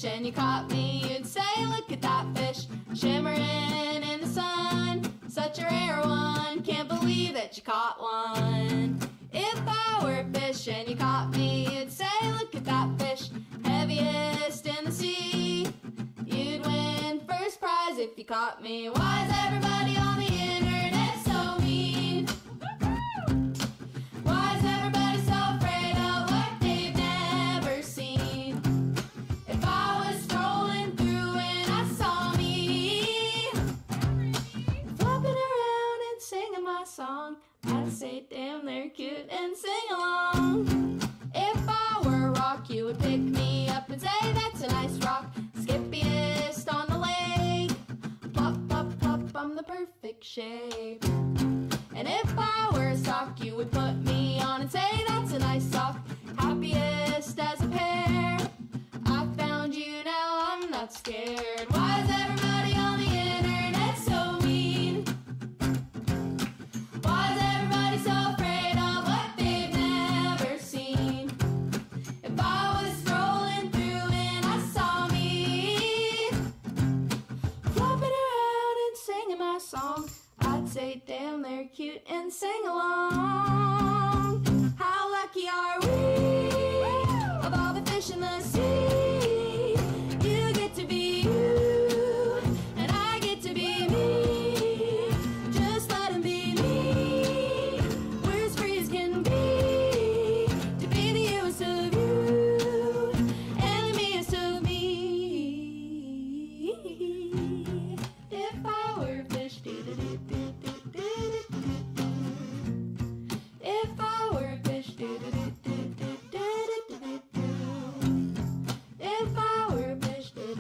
fish and you caught me, you'd say, look at that fish, shimmering in the sun. Such a rare one, can't believe that you caught one. If I were a fish and you caught me, you'd say, look at that fish, heaviest in the sea. You'd win first prize if you caught me. Why is everybody on the internet so mean? Why is everybody so afraid of what they've never seen? If I was strolling through and I saw me flopping around and singing my song, I'd say, damn, they're cute and sing along. If I were a rock, you would pick me up and say, that's a nice rock, skippiest on the lake. Plop, plop, plop, I'm the perfect shape. And if I were a sock, you would put me on and say, that's a nice sock, happiest as a pair. I found you, now I'm not scared. Why is everybody on the internet so mean? Why is everybody so afraid of what they've never seen? If I was strolling through and I saw me flopping around and singing my song, I'd say, damn, they're cute and sing along. How lucky are we? Of all the fish in the sea, you get to be you, and I get to be me. Just let him be me. We're as free as can be, to be the youest of you, and the meest of me. If I were a fish, if I were a fish, if I were a fish, if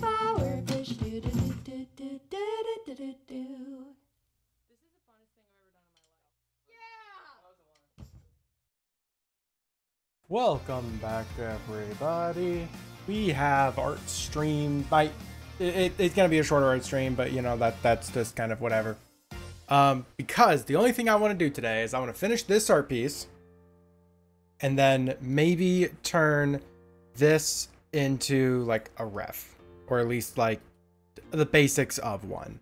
I were a fish, This is the funnest thing I've ever done in my life. Yeah! Welcome back, everybody. We have art stream. It's gonna be a shorter art stream, but you know that's just kind of whatever. Because the only thing I want to do today is I want to finish this art piece, and then maybe turn this into like a ref, or at least like the basics of one.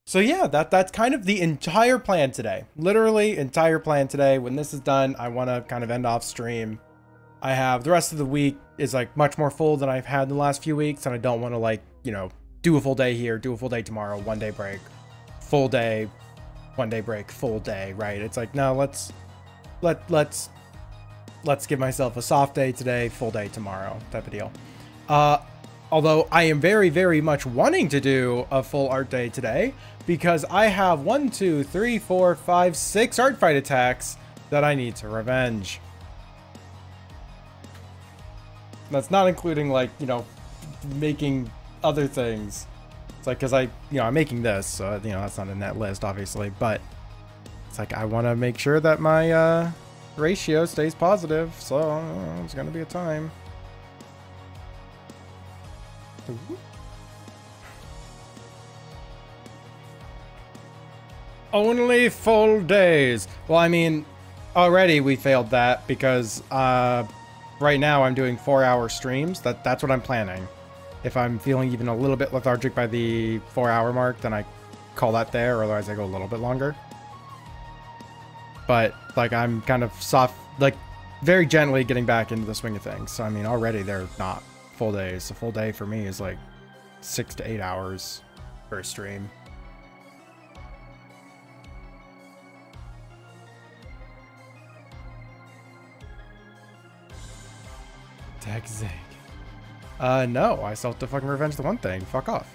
So yeah, that's kind of the entire plan today. Literally entire plan today. When this is done, I want to kind of end off stream. I have the rest of the week is like much more full than I've had in the last few weeks, and I don't want to, like, you know, do a full day here, do a full day tomorrow, 1 day break, full day, 1 day break, full day, right? It's like, no, let's give myself a soft day today, full day tomorrow, type of deal. Although I am very, very much wanting to do a full art day today, because I have 1, 2, 3, 4, 5, 6 art fight attacks that I need to revenge. That's not including, like, you know, making other things. It's like, because I'm making this, so, you know, that's not in that list, obviously, but it's like, I want to make sure that my ratio stays positive, so it's gonna be a time. Ooh. Only full days. Well, I mean, already we failed that because right now I'm doing 4-hour streams. That's what I'm planning. If I'm feeling even a little bit lethargic by the 4-hour mark, then I call that there, or otherwise I go a little bit longer. But like, I'm kind of soft, like very gently getting back into the swing of things. So I mean, already they're not full days. A full day for me is like 6 to 8 hours per stream. Zig. No, I still have to fucking revenge the one thing. Fuck off.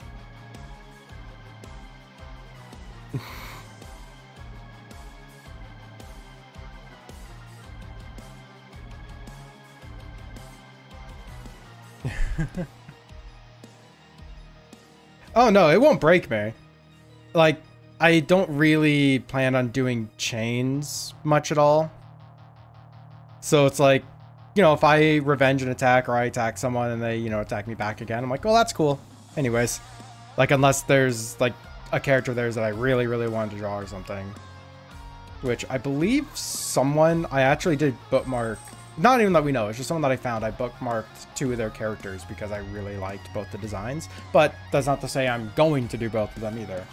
Oh no, it won't break me. Like, I don't really plan on doing chains much at all. So it's like, you know, if I revenge an attack or I attack someone and they, you know, attack me back again, I'm like, well, that's cool. Anyways, like, unless there's like a character there that I really, really wanted to draw or something. which I believe someone I actually did bookmark. Not even that we know, it's just someone that I found. I bookmarked 2 of their characters because I really liked both the designs, but that's not to say I'm going to do both of them either.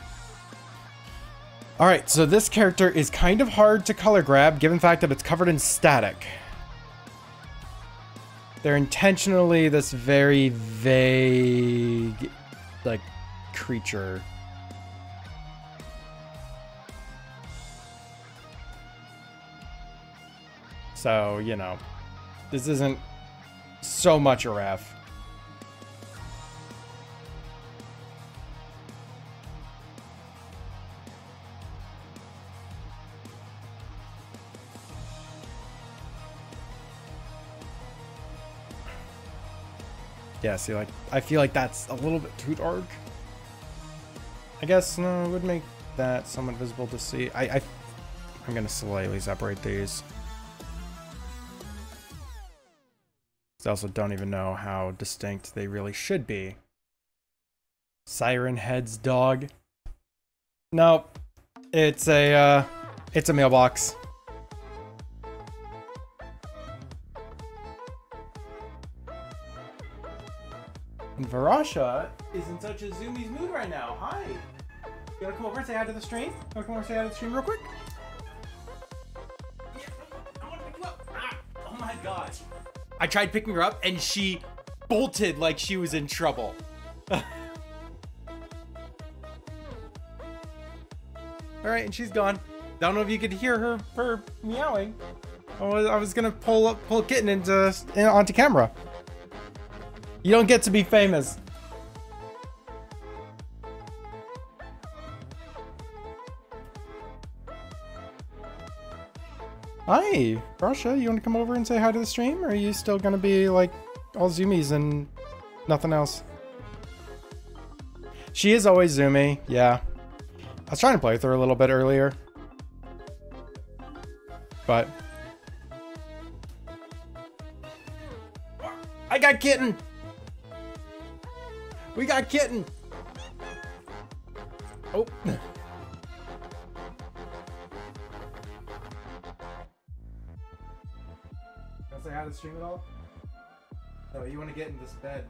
All right, so this character is kind of hard to color grab given the fact that it's covered in static. They're intentionally this very vague, like, creature. So, you know, this isn't so much a ref. Yeah, see, like, I feel like that's a little bit too dark. I guess, no, it would make that somewhat visible to see. I'm gonna slightly separate these. I also don't even know how distinct they really should be. Siren Head's dog. Nope. It's a mailbox. And Varasha is in such a zoomies mood right now. Hi. You wanna come over and say hi to the stream? Wanna come over and say hi to the stream real quick? Yeah, I wanna pick you up. Ah, oh my gosh. I tried picking her up and she bolted like she was in trouble. All right, and she's gone. Don't know if you could hear her meowing. I was gonna pull Kitten onto camera. You don't get to be famous. Hi, Russia. You want to come over and say hi to the stream? Or are you still gonna be like all zoomies and nothing else? She is always zoomy, yeah. I was trying to play with her a little bit earlier, but I got Kitten. We got Kitten. Oh. Say hi to the stream at all? No, you want to get in this bed.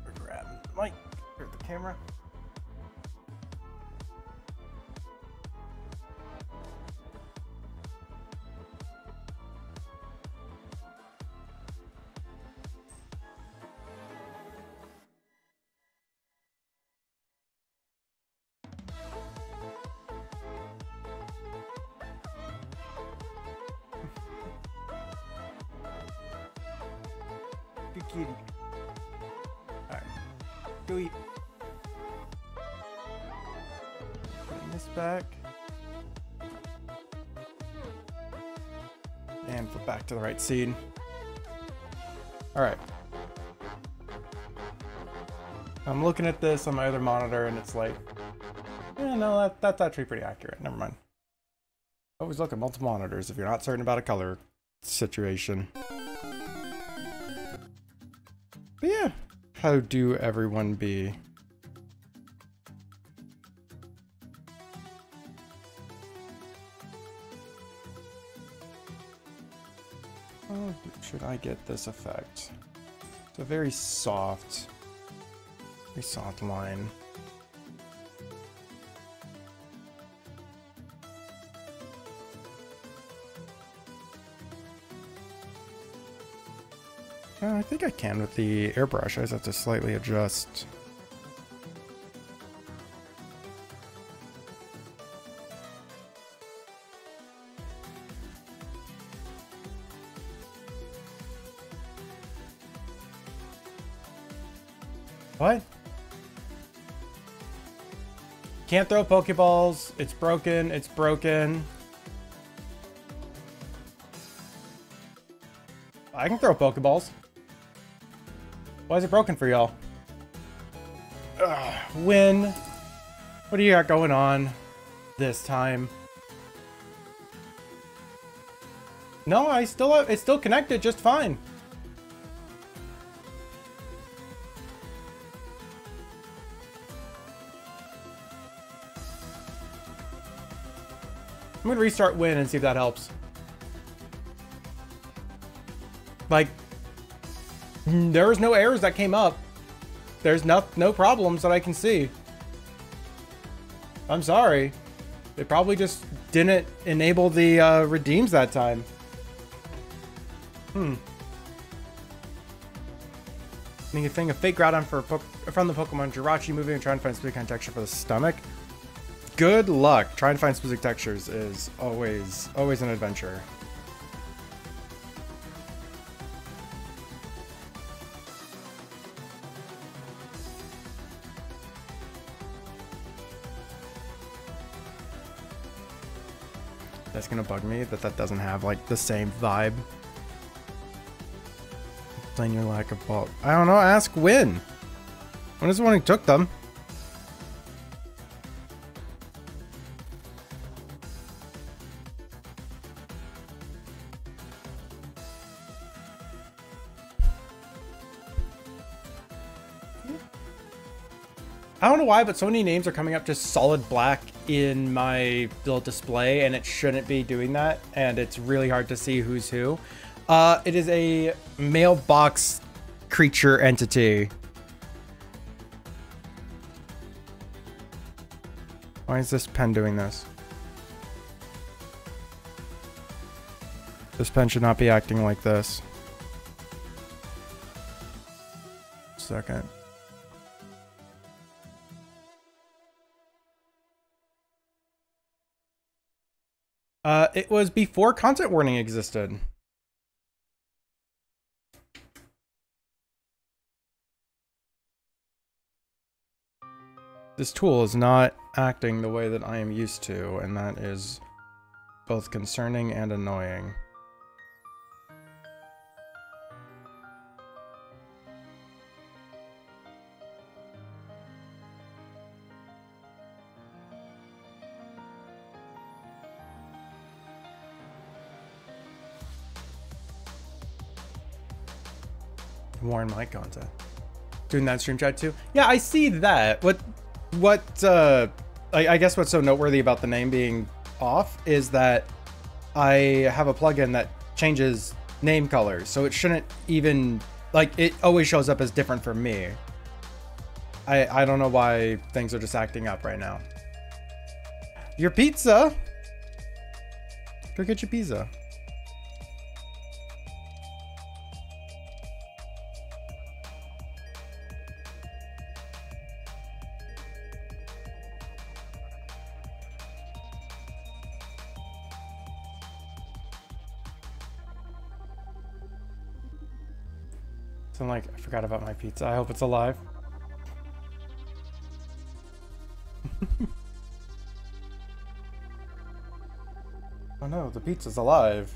We're grabbing the mic. Here's the camera. Good kitty. Alright. Go eat. Putting this back. And flip back to the right seat. Alright. I'm looking at this on my other monitor and it's like, yeah, no, that's actually pretty accurate. Never mind. Always look at multiple monitors if you're not certain about a color situation. But yeah, how do everyone be? How should I get this effect? It's a very soft line. I think I can with the airbrush. I just have to slightly adjust. What? Can't throw Pokeballs. It's broken. It's broken. I can throw Pokeballs. Why is it broken for y'all? Win. What do you got going on this time? No, it's still connected just fine. I'm gonna restart Win and see if that helps. Like, there was no errors that came up. There's no problems that I can see. I'm sorry. They probably just didn't enable the redeems that time. Making a thing of fake Groudon from the Pokemon Jirachi movie and trying to find specific kind of texture for the stomach. Good luck. Trying to find specific textures is always an adventure. That's gonna bug me that doesn't have like the same vibe. Explain your lack of ball. I don't know. Ask Win. When is the one who took them? I don't know why, but so many names are coming up just solid black in my little display, and it shouldn't be doing that, and it's really hard to see who's who. It is a mailbox creature entity. Why is this pen doing this? This pen should not be acting like this. Second. It was before content warning existed. This tool is not acting the way that I am used to, and that is both concerning and annoying. Warn my content. Doing that stream chat too? Yeah, I see that. I guess what's so noteworthy about the name being off is that I have a plugin that changes name colors, so it shouldn't even, like, it always shows up as different for me. I don't know why things are just acting up right now. Your pizza? Go get your pizza. So I'm like, I forgot about my pizza. I hope it's alive. Oh no, the pizza's alive.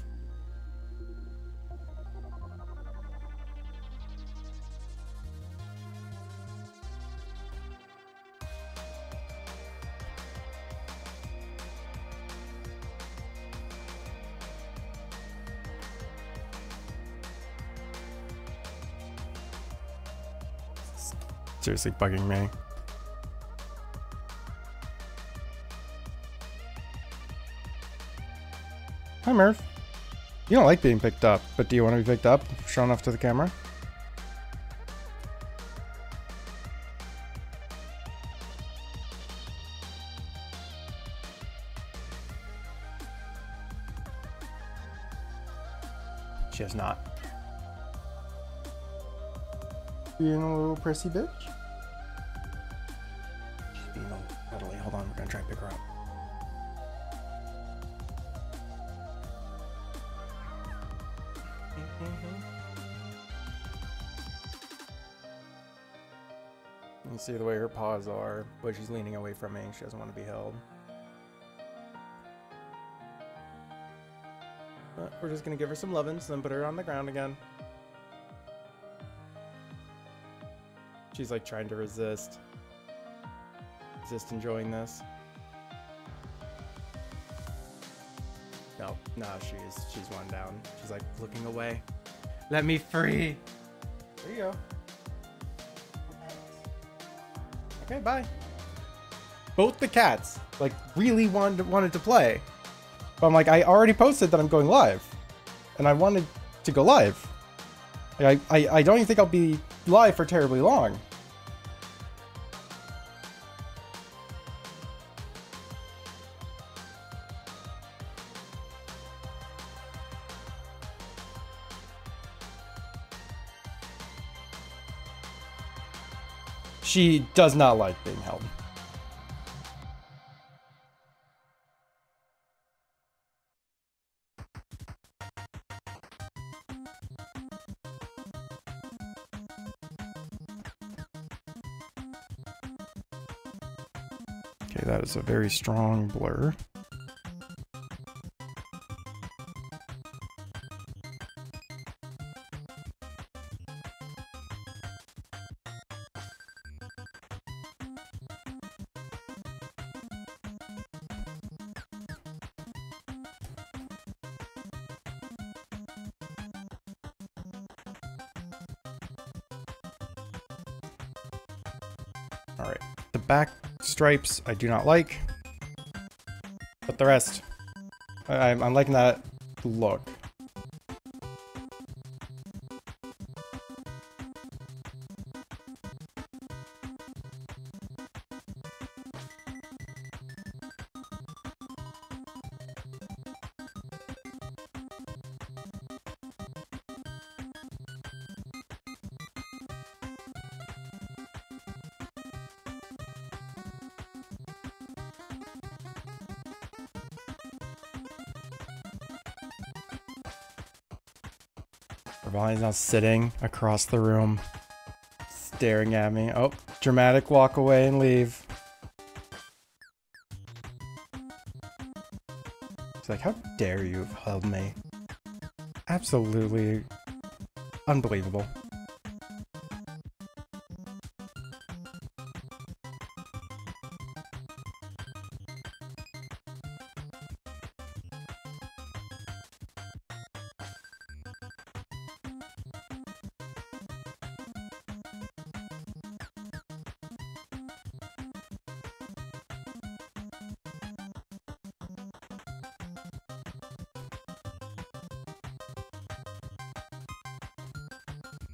Seriously bugging me. Hi, Murph. You don't like being picked up, but do you want to be picked up? Shown off to the camera? She has not. Being a little prissy bitch. She's being a little cuddly. Hold on, we're gonna try and pick her up. You can see the way her paws are, but she's leaning away from me. She doesn't want to be held. But we're just gonna give her some lovin's, then put her on the ground again. She's like trying to resist enjoying this. No, she's one down. She's like looking away. Let me free. There you go. Okay, bye. Both the cats like really wanted to play. But I'm like, I already posted that I'm going live. And I wanted to go live. Like, I don't even think I'll be live for terribly long. She does not like being held. Okay, that is a very strong blur. All right, the back stripes I do not like, but the rest, I'm liking that look. Ravani's now sitting across the room, staring at me. Oh, dramatic walk away and leave. It's like, how dare you have held me? Absolutely unbelievable.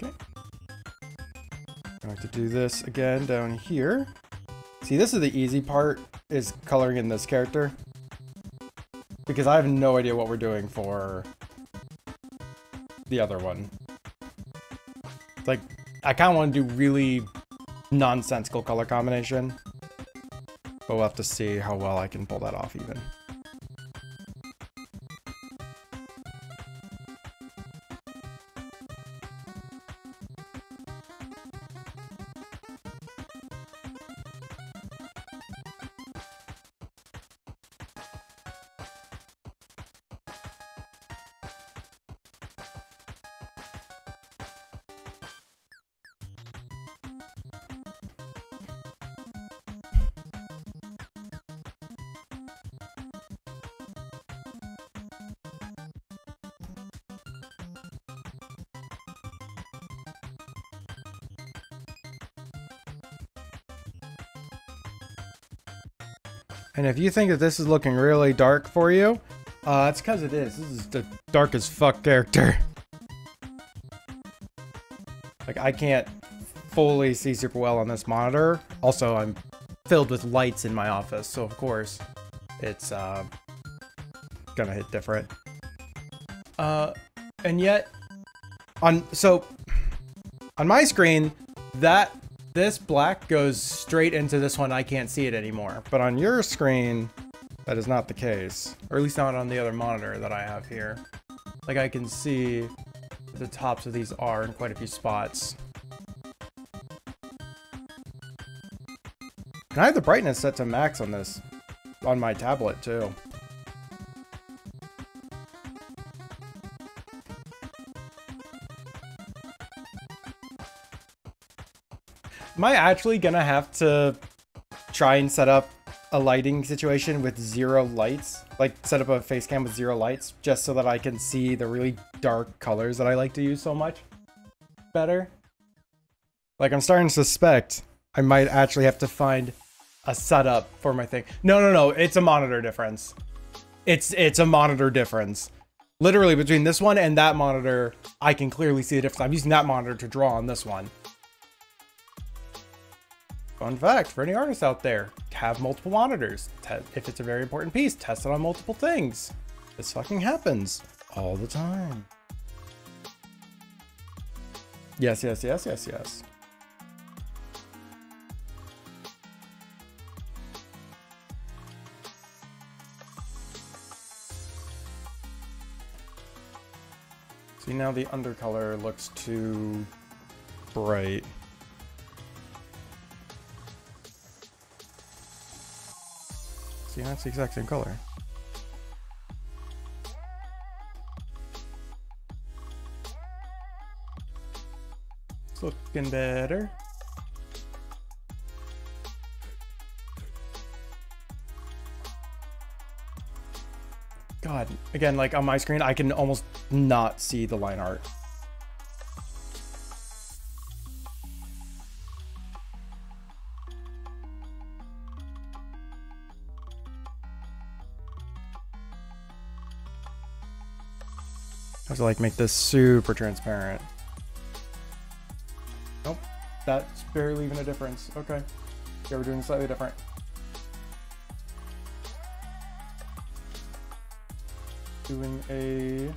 Okay. I like to do this again down here. See, this is the easy part, is coloring in this character. Because I have no idea what we're doing for the other one. It's like, I kind of want to do really nonsensical color combination. But we'll have to see how well I can pull that off even. And if you think that this is looking really dark for you, it's because it is. This is the dark as fuck character. Like, I can't fully see super well on this monitor. Also, I'm filled with lights in my office, so of course, it's gonna hit different. And yet, on my screen, this black goes straight into this one. I can't see it anymore. But on your screen, that is not the case. Or at least not on the other monitor that I have here. Like, I can see the tops of these are in quite a few spots. And I have the brightness set to max on this, on my tablet too. Am I actually gonna have to try and set up a lighting situation with 0 lights? Like, set up a face cam with 0 lights, just so that I can see the really dark colors that I like to use so much better? Like, I'm starting to suspect I might actually have to find a setup for my thing. No, it's a monitor difference. It's a monitor difference. Literally between this one and that monitor, I can clearly see the difference. I'm using that monitor to draw on this one. Fun fact for any artists out there, have multiple monitors. If it's a very important piece, test it on multiple things. This fucking happens all the time. Yes, yes, yes, yes, yes. See, now the undercolor looks too bright. See, that's the exact same color. It's looking better. God, again, like on my screen, I can almost not see the line art. I have to like make this super transparent. Nope, that's barely even a difference. Okay, yeah, we're doing slightly different. Doing a, oh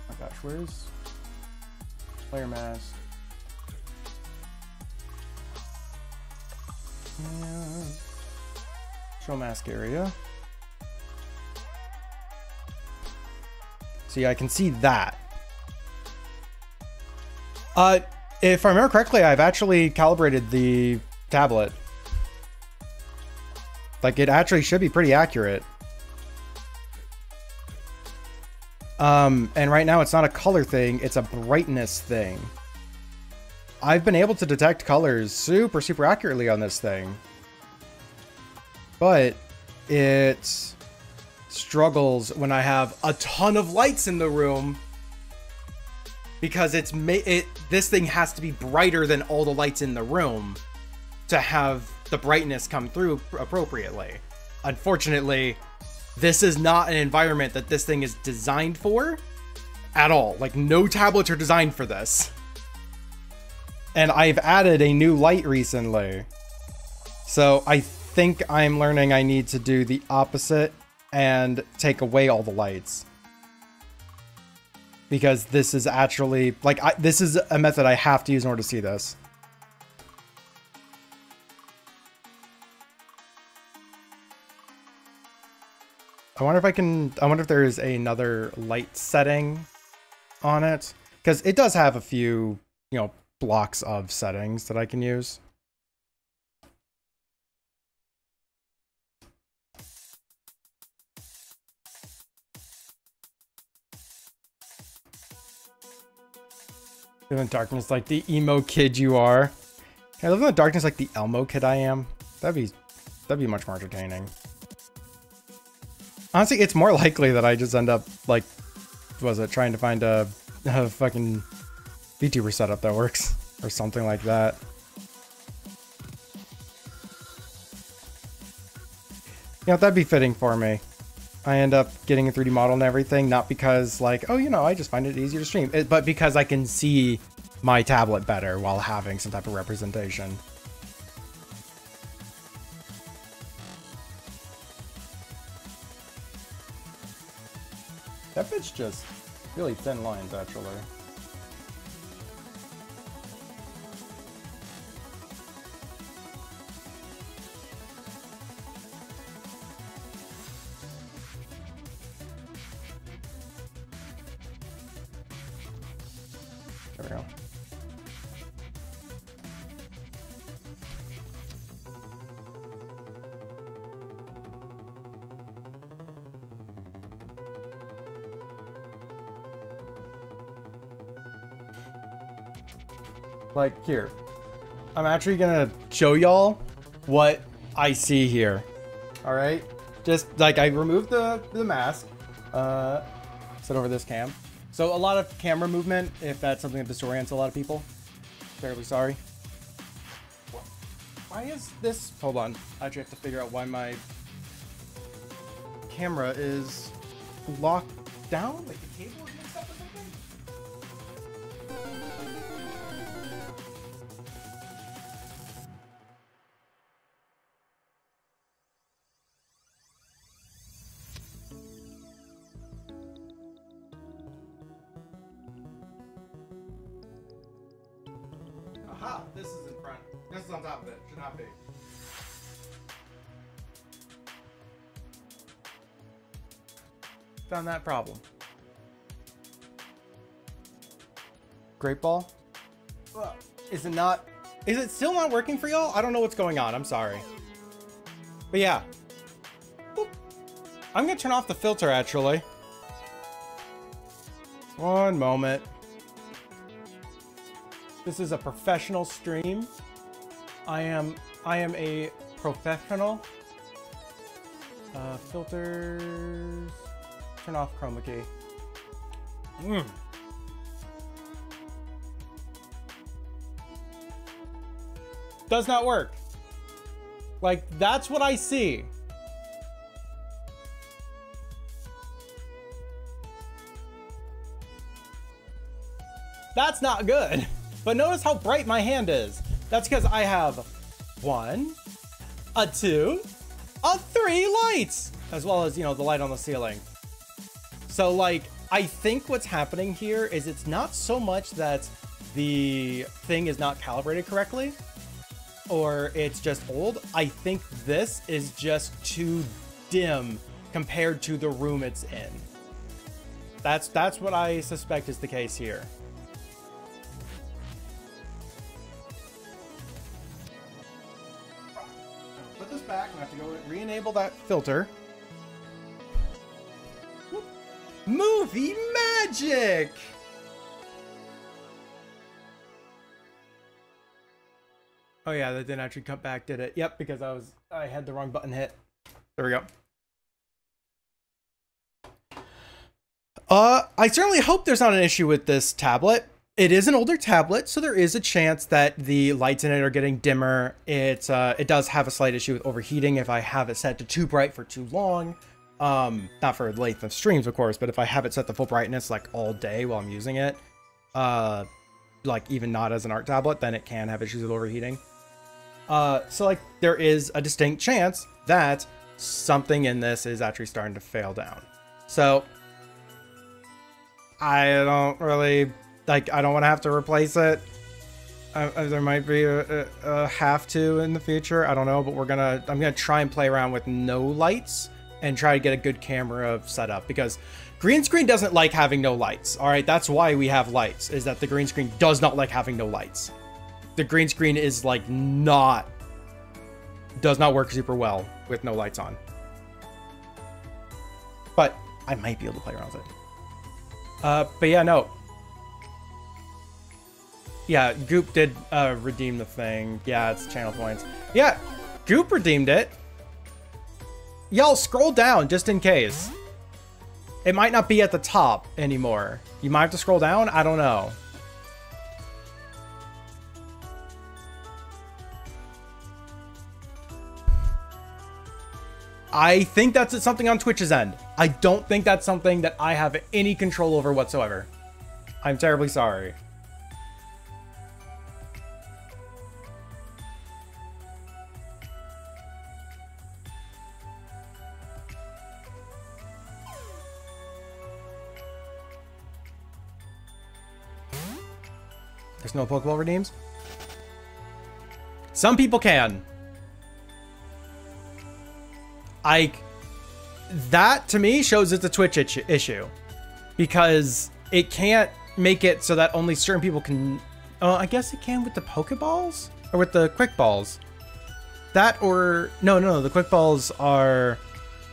my gosh, where's layer mask? Yeah. Show mask area. See, I can see that. If I remember correctly, I've actually calibrated the tablet. Like, it actually should be pretty accurate. And right now it's not a color thing, it's a brightness thing. I've been able to detect colors super accurately on this thing. But it struggles when I have a ton of lights in the room, because this thing has to be brighter than all the lights in the room to have the brightness come through appropriately. Unfortunately, this is not an environment that this thing is designed for at all. Like, no tablets are designed for this. And I've added a new light recently. So I think I'm learning I need to do the opposite and take away all the lights. Because this is actually, like, this is a method I have to use in order to see this. I wonder if there is another light setting on it. Because it does have a few, you know, blocks of settings that I can use. Live in darkness like the emo kid you are. Can I live in the darkness like the Elmo kid I am? That'd be much more entertaining. Honestly, it's more likely that I just end up, like, trying to find a fucking VTuber setup that works, or something like that. You know, that'd be fitting for me. I end up getting a 3D model and everything, not because, like, oh, you know, I just find it easier to stream, but because I can see my tablet better while having some type of representation. That bit's just really thin lines, actually. There we go. Like, here, I'm actually gonna show y'all what I see here. All right, just like I removed the mask, set over this cam. So a lot of camera movement, if that's something that disorients a lot of people. Terribly sorry. Why is this? Hold on, I actually have to figure out why my camera is locked down? Like the cable is mixed up or something? Aha, this is in front. This is on top of it. Should not be. Found that problem. Great ball? Is it not? Is it still not working for y'all? I don't know what's going on. I'm sorry. But yeah. Boop. I'm gonna turn off the filter actually. One moment. This is a professional stream. I am a professional. Filters. Turn off chroma key. Does not work. Like, that's what I see. That's not good. But notice how bright my hand is. That's because I have 1, a 2, a 3 lights, as well as, you know, the light on the ceiling. So, like, I think what's happening here is it's not so much that the thing is not calibrated correctly, or it's just old. I think this is just too dim compared to the room it's in. That's what I suspect is the case here. Put this back. I have to go re-enable that filter. Movie magic! Oh yeah, that didn't actually cut back, did it? Yep, because I had the wrong button hit. There we go. I certainly hope there's not an issue with this tablet. It is an older tablet, so there is a chance that the lights in it are getting dimmer. It does have a slight issue with overheating if I have it set to too bright for too long. Not for length of streams, of course, but if I have it set to full brightness like all day while I'm using it, like even not as an art tablet, then it can have issues with overheating. So like there is a distinct chance that something in this is actually starting to fail down. So I don't really like, I don't want to have to replace it. There might be a have to in the future. I don't know, but I'm gonna try and play around with no lights and try to get a good camera set up, because green screen doesn't like having no lights. All right, that's why we have lights, is that the green screen does not like having no lights. The green screen is like does not work super well with no lights on. But I might be able to play around with it. But yeah, no. Yeah, Goop did redeem the thing. Yeah, it's channel points. Yeah, Goop redeemed it. Y'all scroll down just in case. It might not be at the top anymore. You might have to scroll down. I don't know. I think that's something on Twitch's end. I don't think that's something that I have any control over whatsoever. I'm terribly sorry. There's no Pokeball redeems? Some people can. That to me shows it's a Twitch issue, because it can't make it so that only certain people can. I guess it can with the Pokeballs or with the Quick Balls. That or no, the Quick Balls are,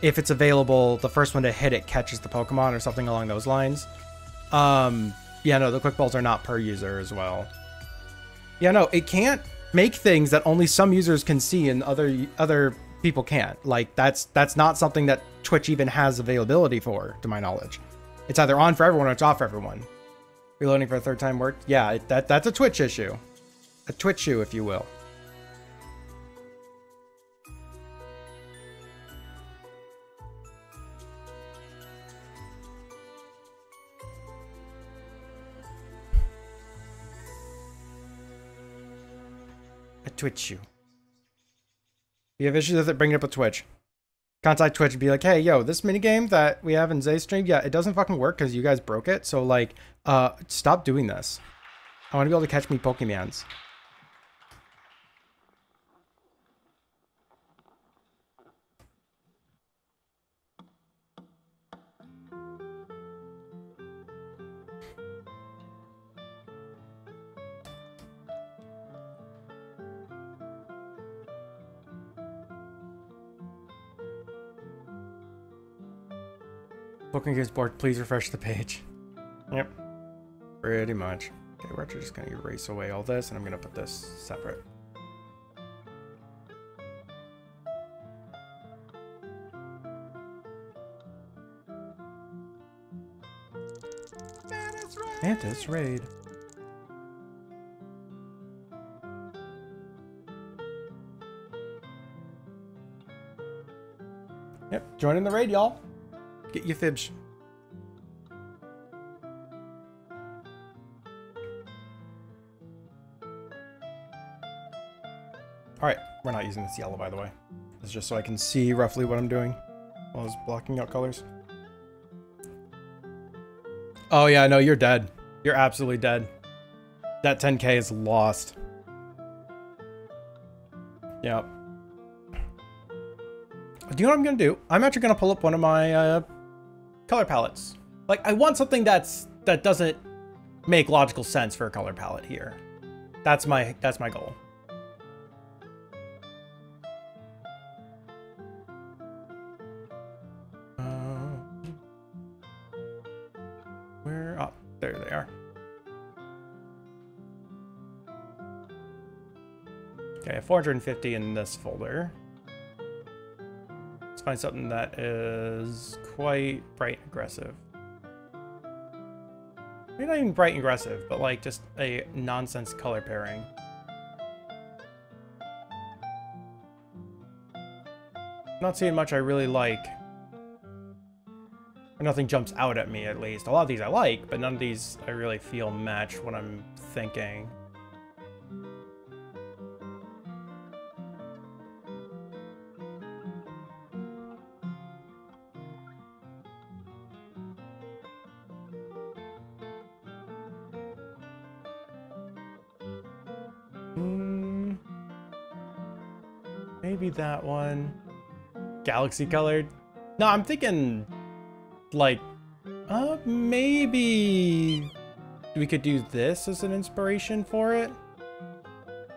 if it's available, the first one to hit it catches the Pokemon or something along those lines. Yeah, no, the Quick Balls are not per user as well. Yeah, no, it can't make things that only some users can see and other people can't. Like, that's not something that Twitch even has availability for, to my knowledge. It's either on for everyone or it's off for everyone. Reloading for a third time worked? Yeah, that's a Twitch issue. A Twitch issue, if you will. Twitch you. If you have issues with it, bring it up with Twitch. Contact Twitch and be like, hey, yo, this minigame that we have in Zay's stream, yeah, it doesn't fucking work because you guys broke it. So, like, stop doing this. I want to be able to catch me Pokemons. Booking is bored. Please refresh the page. Yep. Pretty much. Okay, we're actually just going to erase away all this, and I'm going to put this separate. Mantis Raid. Yep, join the raid, y'all. Get your fibs. Alright, we're not using this yellow, by the way. It's just so I can see roughly what I'm doing while I was blocking out colors. Oh yeah, no, you're dead. You're absolutely dead. That 10K is lost. Yep. Do you know what I'm gonna do? I'm actually gonna pull up one of my color palettes. Like, I want something that doesn't make logical sense for a color palette here. That's my goal. Where? Oh, there they are. Okay, I have 450 in this folder. Let's find something that is quite bright and aggressive. Maybe not even bright and aggressive, but like just a nonsense color pairing. Not seeing much I really like. Or nothing jumps out at me, at least. A lot of these I like, but none of these I really feel match what I'm thinking. Maybe that one. Galaxy colored. No, I'm thinking like maybe we could do this as an inspiration for it.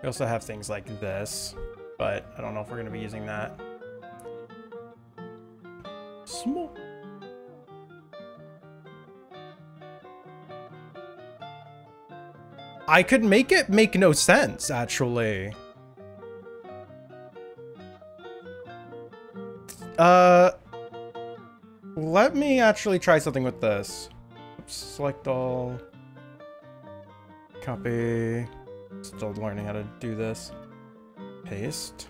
We also have things like this, but I don't know if we're going to be using that. Small. I could make it make no sense, actually. Let me actually try something with this. Oops, select all. Copy. Still learning how to do this. Paste.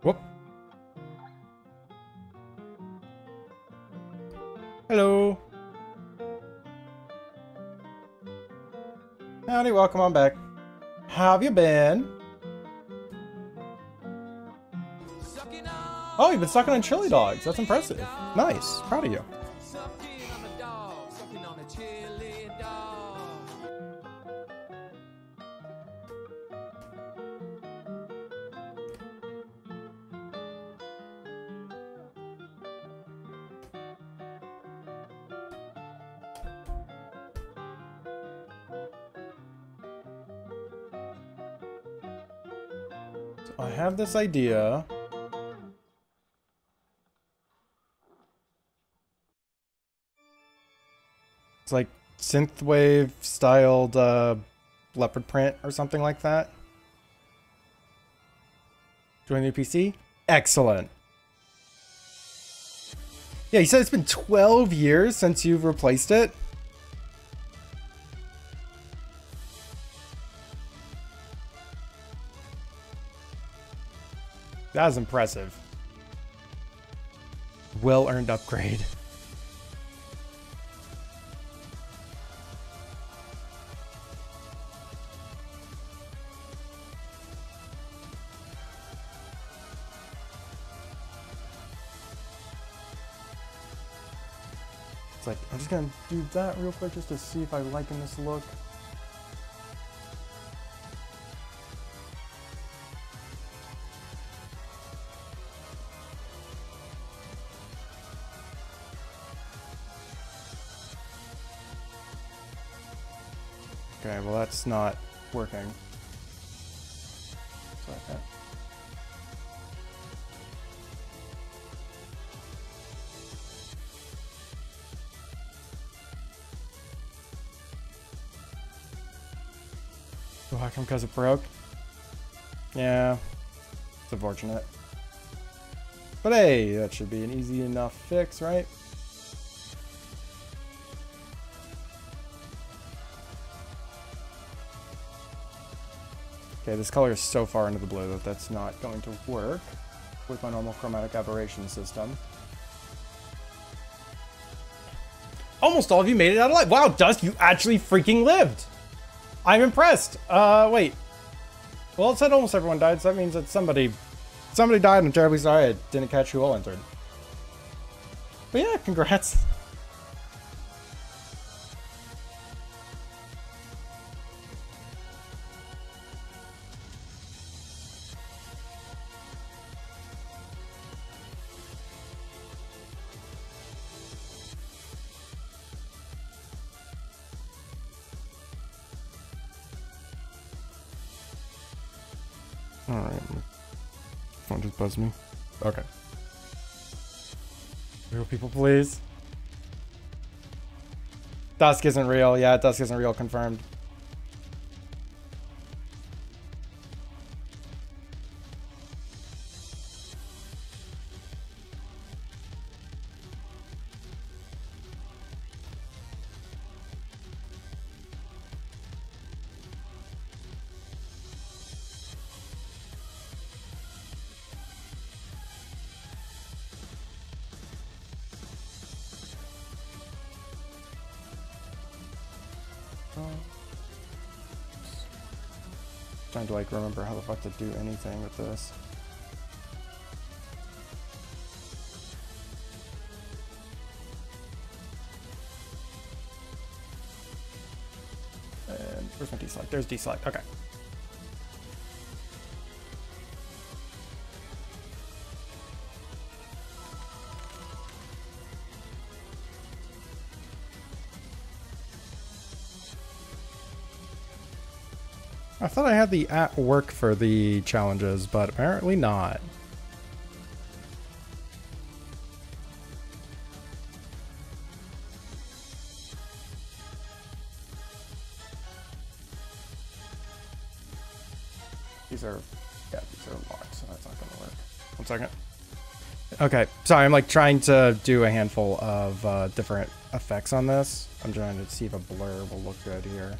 Whoop. Hello. Howdy, welcome on back. How have you been? Oh, you've been sucking on chili dogs. That's impressive. Nice. Proud of you. So I have this idea. It's like synthwave styled leopard print or something like that. Join the PC? Excellent. Yeah, you said it's been 12 years since you've replaced it. That was impressive. Well-earned upgrade. It's like, I'm just gonna do that real quick just to see if I like in this look. Okay, well that's not working. So okay. So how come? Because it broke? Yeah, it's unfortunate. But hey, that should be an easy enough fix, right? Okay, this color is so far into the blue that that's not going to work with my normal chromatic aberration system. Almost all of you made it out alive. Wow, Dusk, you actually freaking lived. I'm impressed. Wait. Well, it said almost everyone died, so that means that somebody died. I'm terribly sorry I didn't catch who all entered. But yeah, congrats. Alright. Phone just buzzed me. Okay. Real people, please. Dusk isn't real. Yeah, Dusk isn't real. Confirmed. Trying to like remember how the fuck to do anything with this. And where's my deselect? There's deselect. Okay. I thought I had the at work for the challenges, but apparently not. These are locked, so that's not gonna work. 1 second. Okay, sorry, I'm like trying to do a handful of different effects on this. I'm trying to see if a blur will look good here.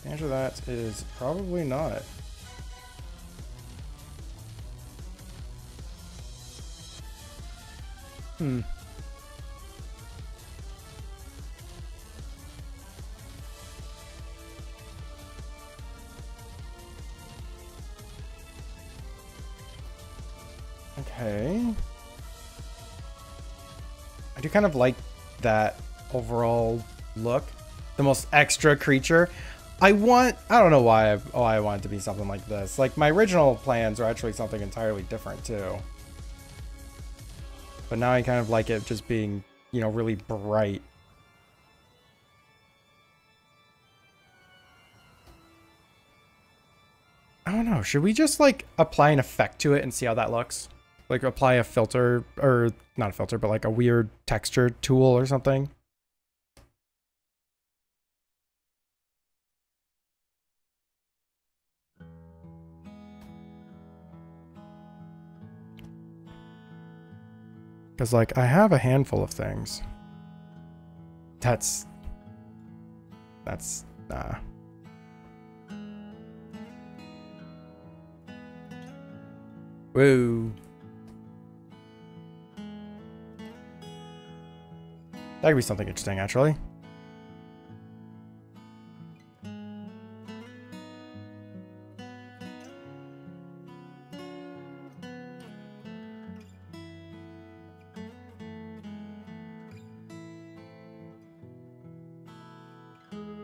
The answer to that is probably not. Okay. I do kind of like that overall look. The most extra creature. I don't know why I want it to be something like this. Like, my original plans are actually something entirely different, too. But now I kind of like it just being, you know, really bright. I don't know. Should we just, like, apply an effect to it and see how that looks? Like, apply a filter, or not a filter, but like a weird texture tool or something? Because, like, I have a handful of things. That's, nah. Woo. That could be something interesting, actually.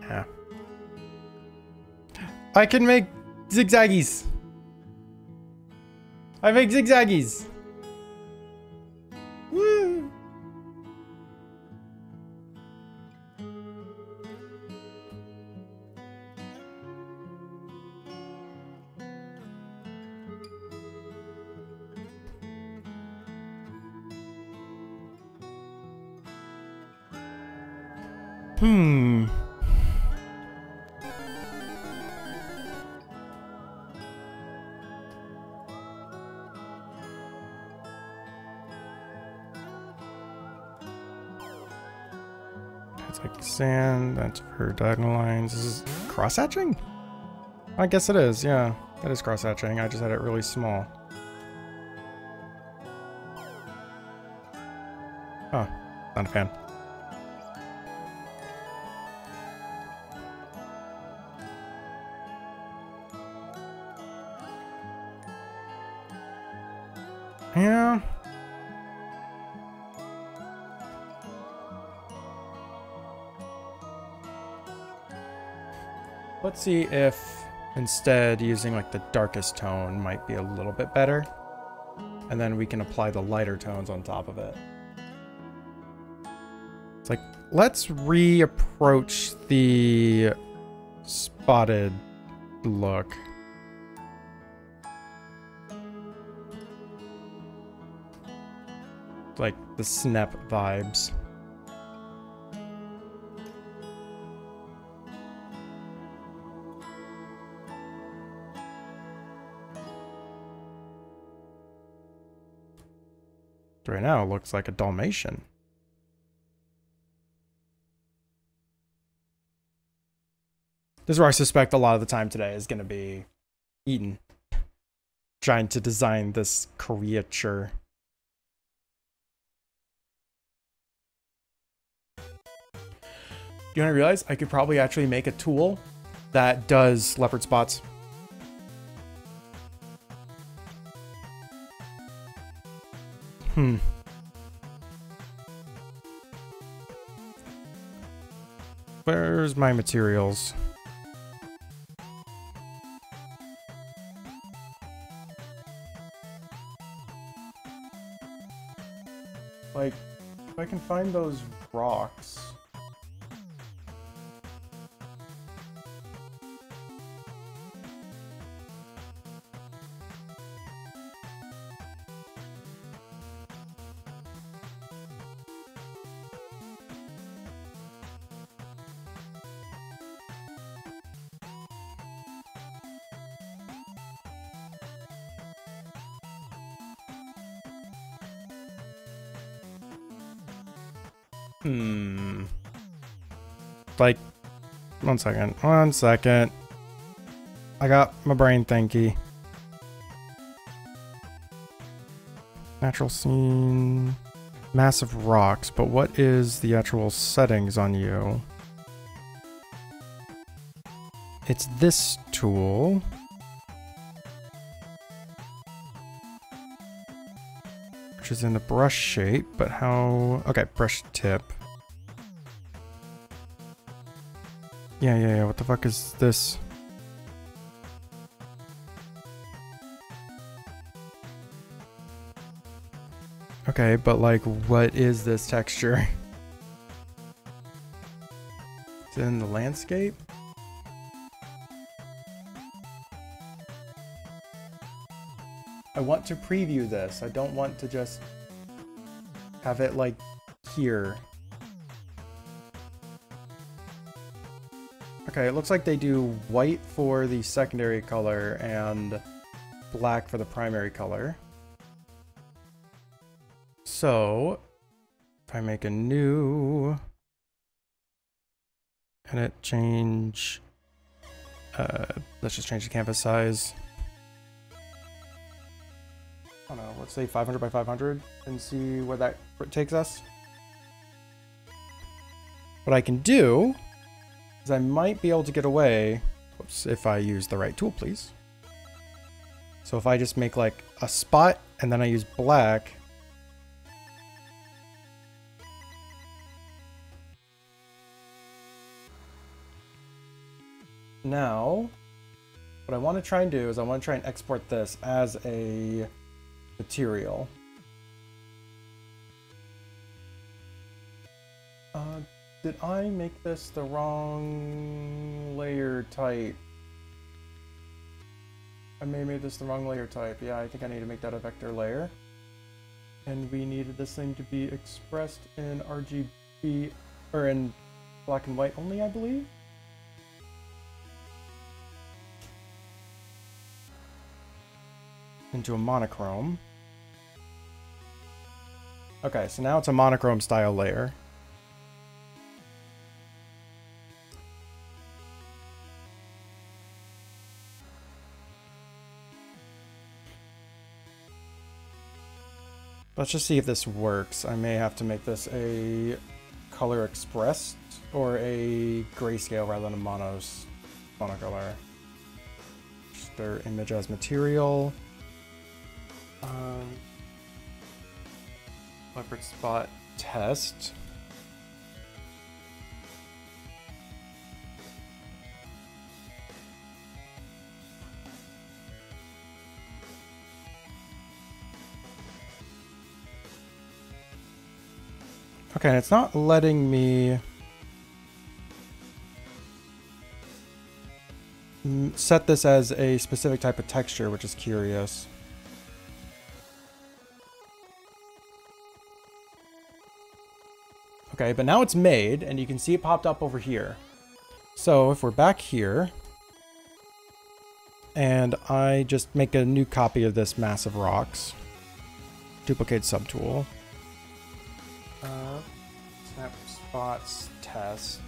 Yeah. I can make zigzaggies. I make zigzaggies. Woo. Hmm. It's like sand, that's for diagonal lines. This is cross-hatching? I guess it is, yeah. That is cross-hatching. I just had it really small. Oh, not a fan. Yeah. Let's see if instead using like the darkest tone might be a little bit better. And then we can apply the lighter tones on top of it. It's like, let's reapproach the spotted look. Like the snap vibes. Right now it looks like a Dalmatian. This is where I suspect a lot of the time today is going to be Eden trying to design this creature. You know what I realized? I could probably actually make a tool that does leopard spots. Where's my materials? Like, if I can find those rocks. Like, one second. I got my brain thinky. Natural scene, massive rocks, but what is the actual settings on you? It's this tool. Which is in the brush shape, but how... Okay, brush tip. Yeah, what the fuck is this? Okay, but like, what is this texture? Is it in the landscape? I want to preview this. I don't want to just have it like here. Okay, it looks like they do white for the secondary color and black for the primary color. So, if I make a new edit change, let's just change the canvas size. I don't know, let's say 500 by 500 and see where that takes us. What I can do is I might be able to get away, whoops, if I use the right tool, please. So if I just make like a spot and then I use black, Now, what I want to try and do is I want to try and export this as a material. Did I make this the wrong layer type? I may have made this the wrong layer type. Yeah, I think I need to make that a vector layer. And we needed this thing to be expressed in RGB, or in black and white only, I believe. Into a monochrome. Okay, so now it's a monochrome style layer. Let's just see if this works. I may have to make this a color expressed or a grayscale rather than a monocolor. Stir image as material. Leopard spot test. Okay, and it's not letting me set this as a specific type of texture, which is curious. Okay, but now it's made, and you can see it popped up over here. So if we're back here, and I just make a new copy of this mass of rocks, duplicate subtool. Snap spots test.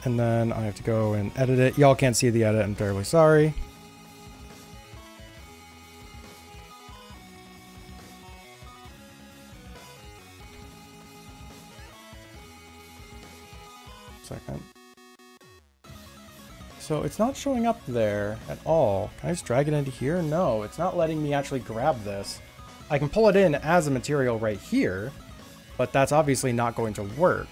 And then I have to go and edit it. Y'all can't see the edit, I'm terribly sorry. Second. So it's not showing up there at all. Can I just drag it into here? No, it's not letting me actually grab this. I can pull it in as a material right here, but that's obviously not going to work.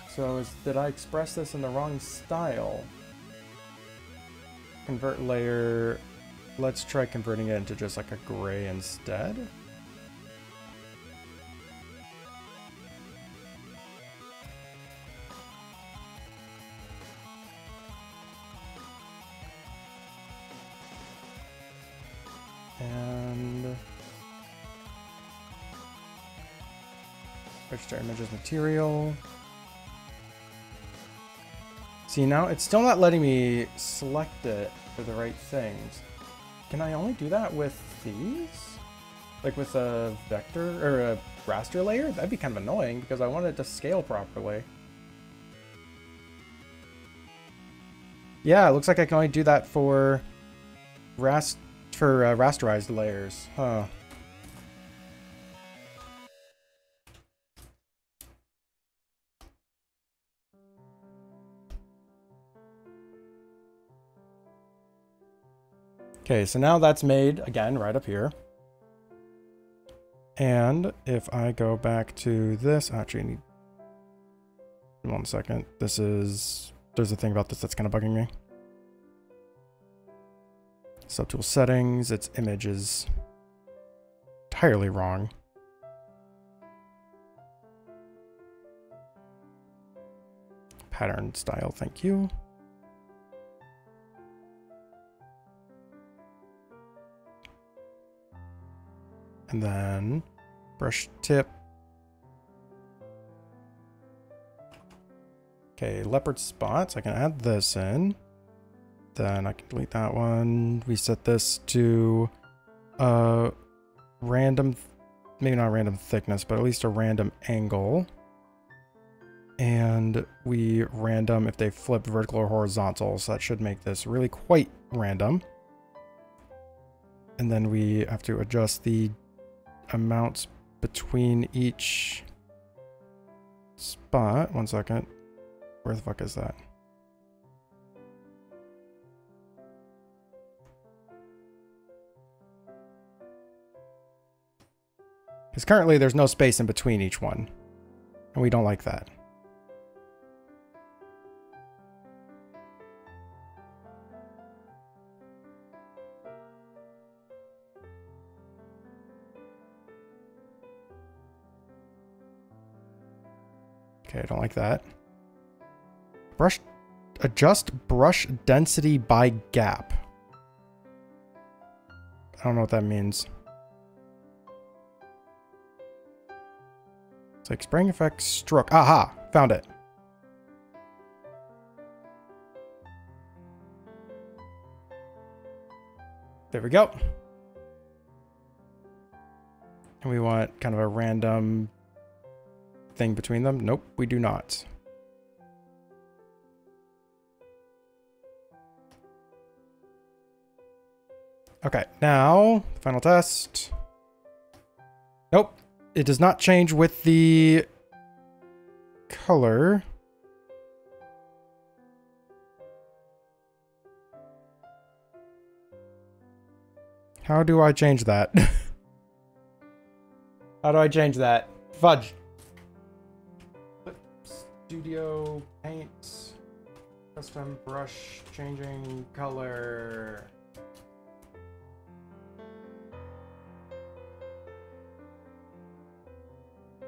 So did I express this in the wrong style? Convert layer. Let's try converting it into just like a gray instead. And register image as material. See, now it's still not letting me select it for the right things. Can I only do that with these? Like with a vector or a raster layer? That'd be kind of annoying because I want it to scale properly. Yeah, it looks like I can only do that for rasterized layers. Huh. Okay, so now that's made again right up here. And if I go back to this, actually, I need 1 second. There's a thing about this that's kind of bugging me. Subtool settings, its image is entirely wrong. Pattern style, thank you. And then brush tip. Okay, leopard spots. I can add this in. Then I can delete that one. We set this to random, maybe not random thickness, but at least a random angle. And we random if they flip vertical or horizontal. So that should make this really quite random. And then we have to adjust the amounts between each spot. 1 second. Where the fuck is that? Because currently there's no space in between each one. And we don't like that. Okay, I don't like that. Brush, adjust brush density by gap. I don't know what that means. It's like spraying effect stroke. Aha, found it. There we go. And we want kind of a random thing between them. Nope, we do not. Okay, now, final test. Nope, it does not change with the color. How do I change that? How do I change that? Fudge. Studio paint. Custom brush changing color.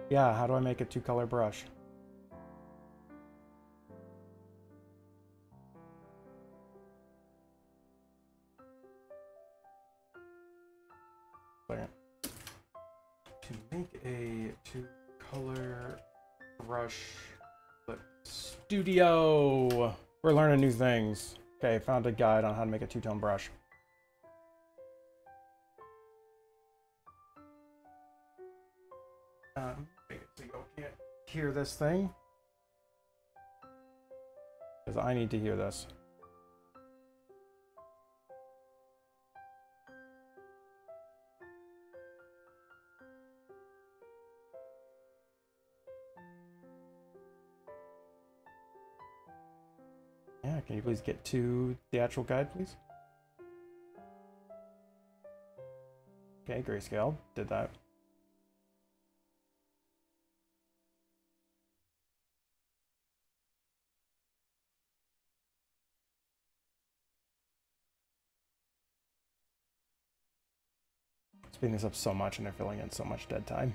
Yeah, how do I make a two-color brush? Second. To make a two-color brush flip studio. We're learning new things. Okay, found a guide on how to make a two-tone brush. Make it so you can't hear this thing. Because I need to hear this. Yeah, can you please get to the actual guide, please? Okay, grayscale. Did that. Speeding this up so much and they're filling in so much dead time.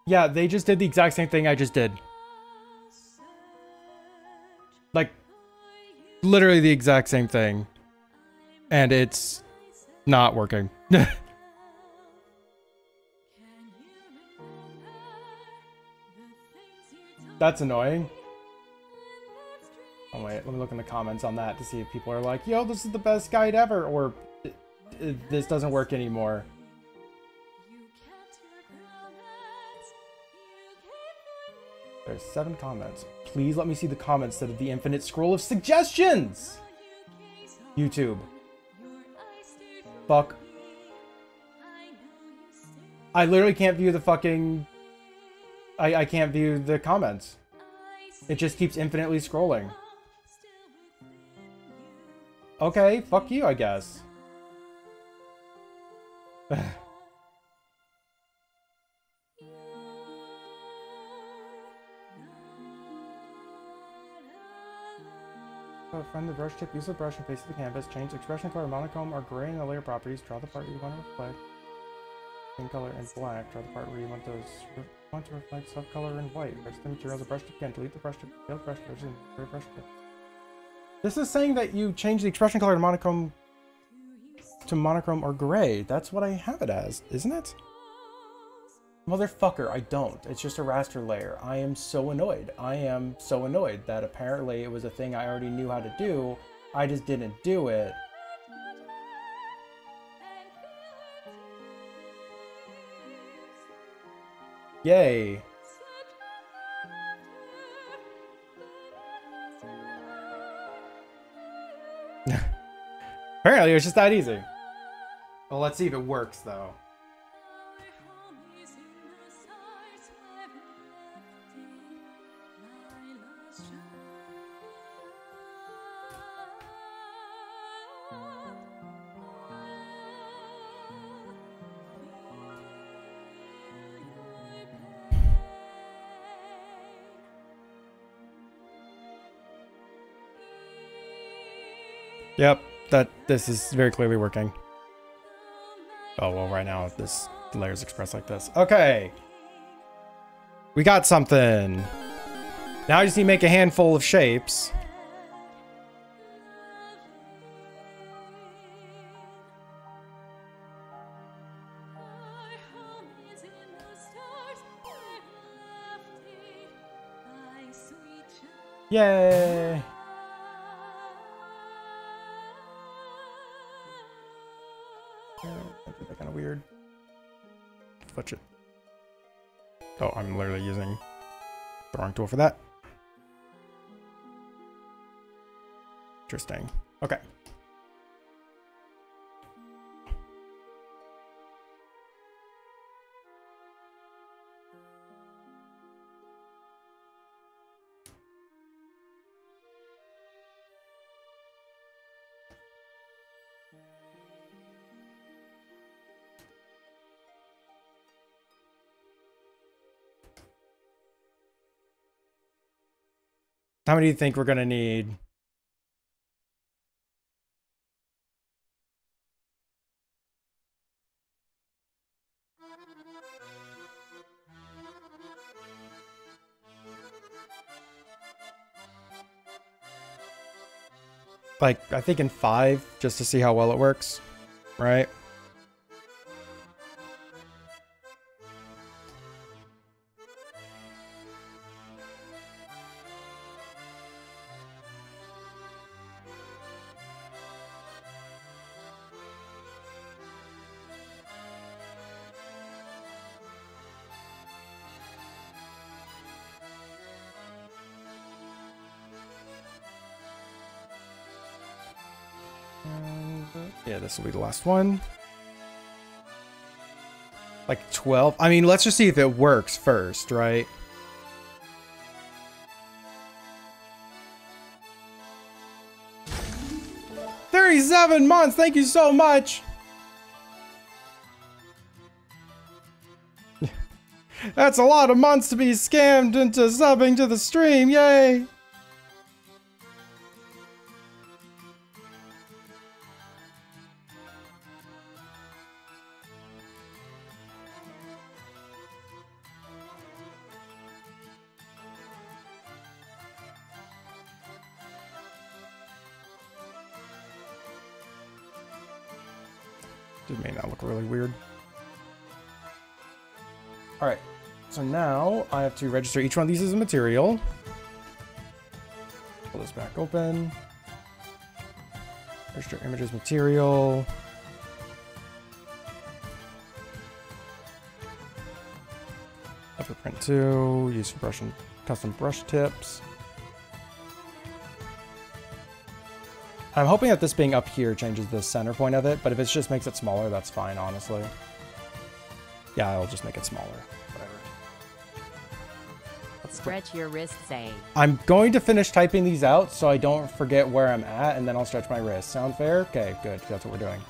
Yeah, they just did the exact same thing I just did. Like, literally the exact same thing. And it's not working. That's annoying. Oh wait, let me look in the comments on that to see if people are like, yo, this is the best guide ever, or this doesn't work anymore. There's 7 comments. Please let me see the comments instead of the infinite scroll of suggestions! YouTube. Fuck. I literally can't view the fucking... I can't view the comments. It just keeps infinitely scrolling. Okay, fuck you, I guess. Find the brush tip, use the brush and face the canvas, change expression color, monochrome, or gray in the layer properties, draw the part you want to reflect in color and black, draw the part where you want to reflect subcolor in white, press the material, the brush tip again, delete the brush tip, fail the brush version, brush tip. This is saying that you change the expression color to monochrome or gray. That's what I have it as, isn't it? Motherfucker, I don't. It's just a raster layer. I am so annoyed. I am so annoyed that apparently it was a thing I already knew how to do. I just didn't do it. Yay. Apparently, it was just that easy. Well, let's see if it works, though. Yep, this is very clearly working. Oh, well, right now this layer's expressed like this. Okay. We got something. Now I just need to make a handful of shapes. Yay! Kind of weird. Fetch it. Oh, I'm literally using the wrong tool for that. Interesting. Okay. How many do you think we're gonna need? Like, I think in 5, just to see how well it works, right? Yeah, this will be the last one. Like 12. I mean, let's just see if it works first, right? "37 months, thank you so much." That's a lot of months to be scammed into subbing to the stream, yay! It may not look really weird. All right, so now I have to register each one of these as a material. Pull this back open. Register images material. Leopard print 2, use for brush and custom brush tips. I'm hoping that this being up here changes the center point of it, but if it just makes it smaller, that's fine, honestly. Yeah, I'll just make it smaller. Whatever. Stretch your wrist, say. I'm going to finish typing these out so I don't forget where I'm at, and then I'll stretch my wrist. Sound fair? Okay, good. That's what we're doing.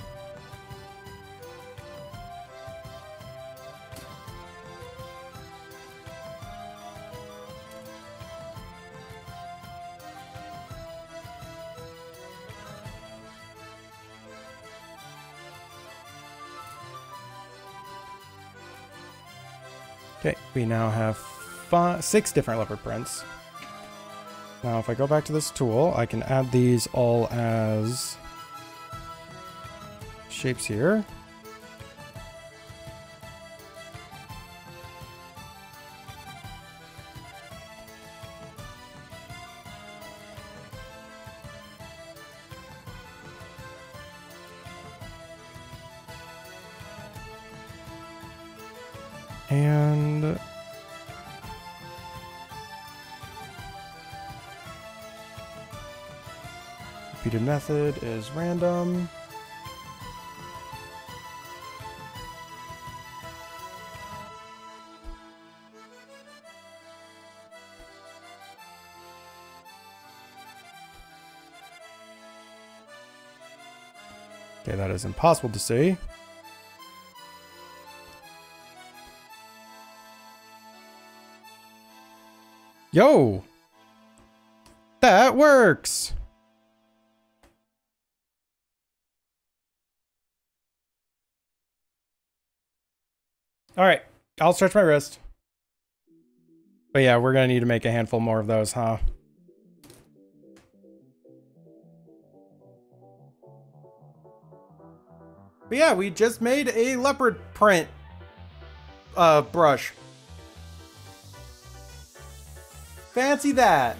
Okay, we now have 6 different leopard prints. Now, if I go back to this tool, I can add these all as shapes here. And Repeated method is random. Okay, that is impossible to see. Yo! That works! Alright, I'll stretch my wrist. But yeah, we're gonna need to make a handful more of those, huh? But yeah, we just made a leopard print brush. Fancy that.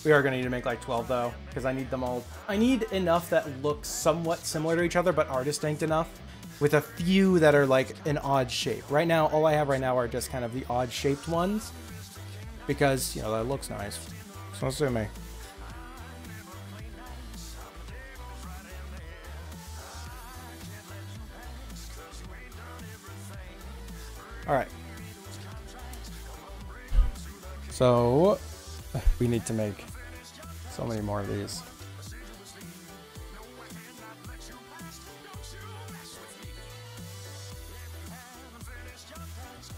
We are gonna need to make like 12 though, because I need them all. I need enough that look somewhat similar to each other, but are distinct enough, with a few that are like an odd shape. Right now, all I have right now are just kind of the odd shaped ones, because, you know, that looks nice. So sue me. Alright. So, we need to make so many more of these.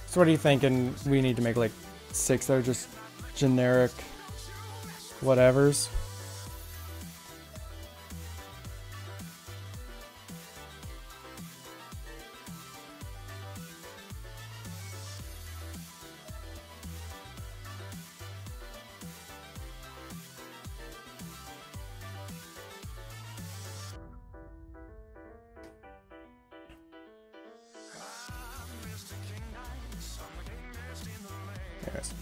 So what are you thinking? We need to make like 6 that are just generic whatevers. There it is.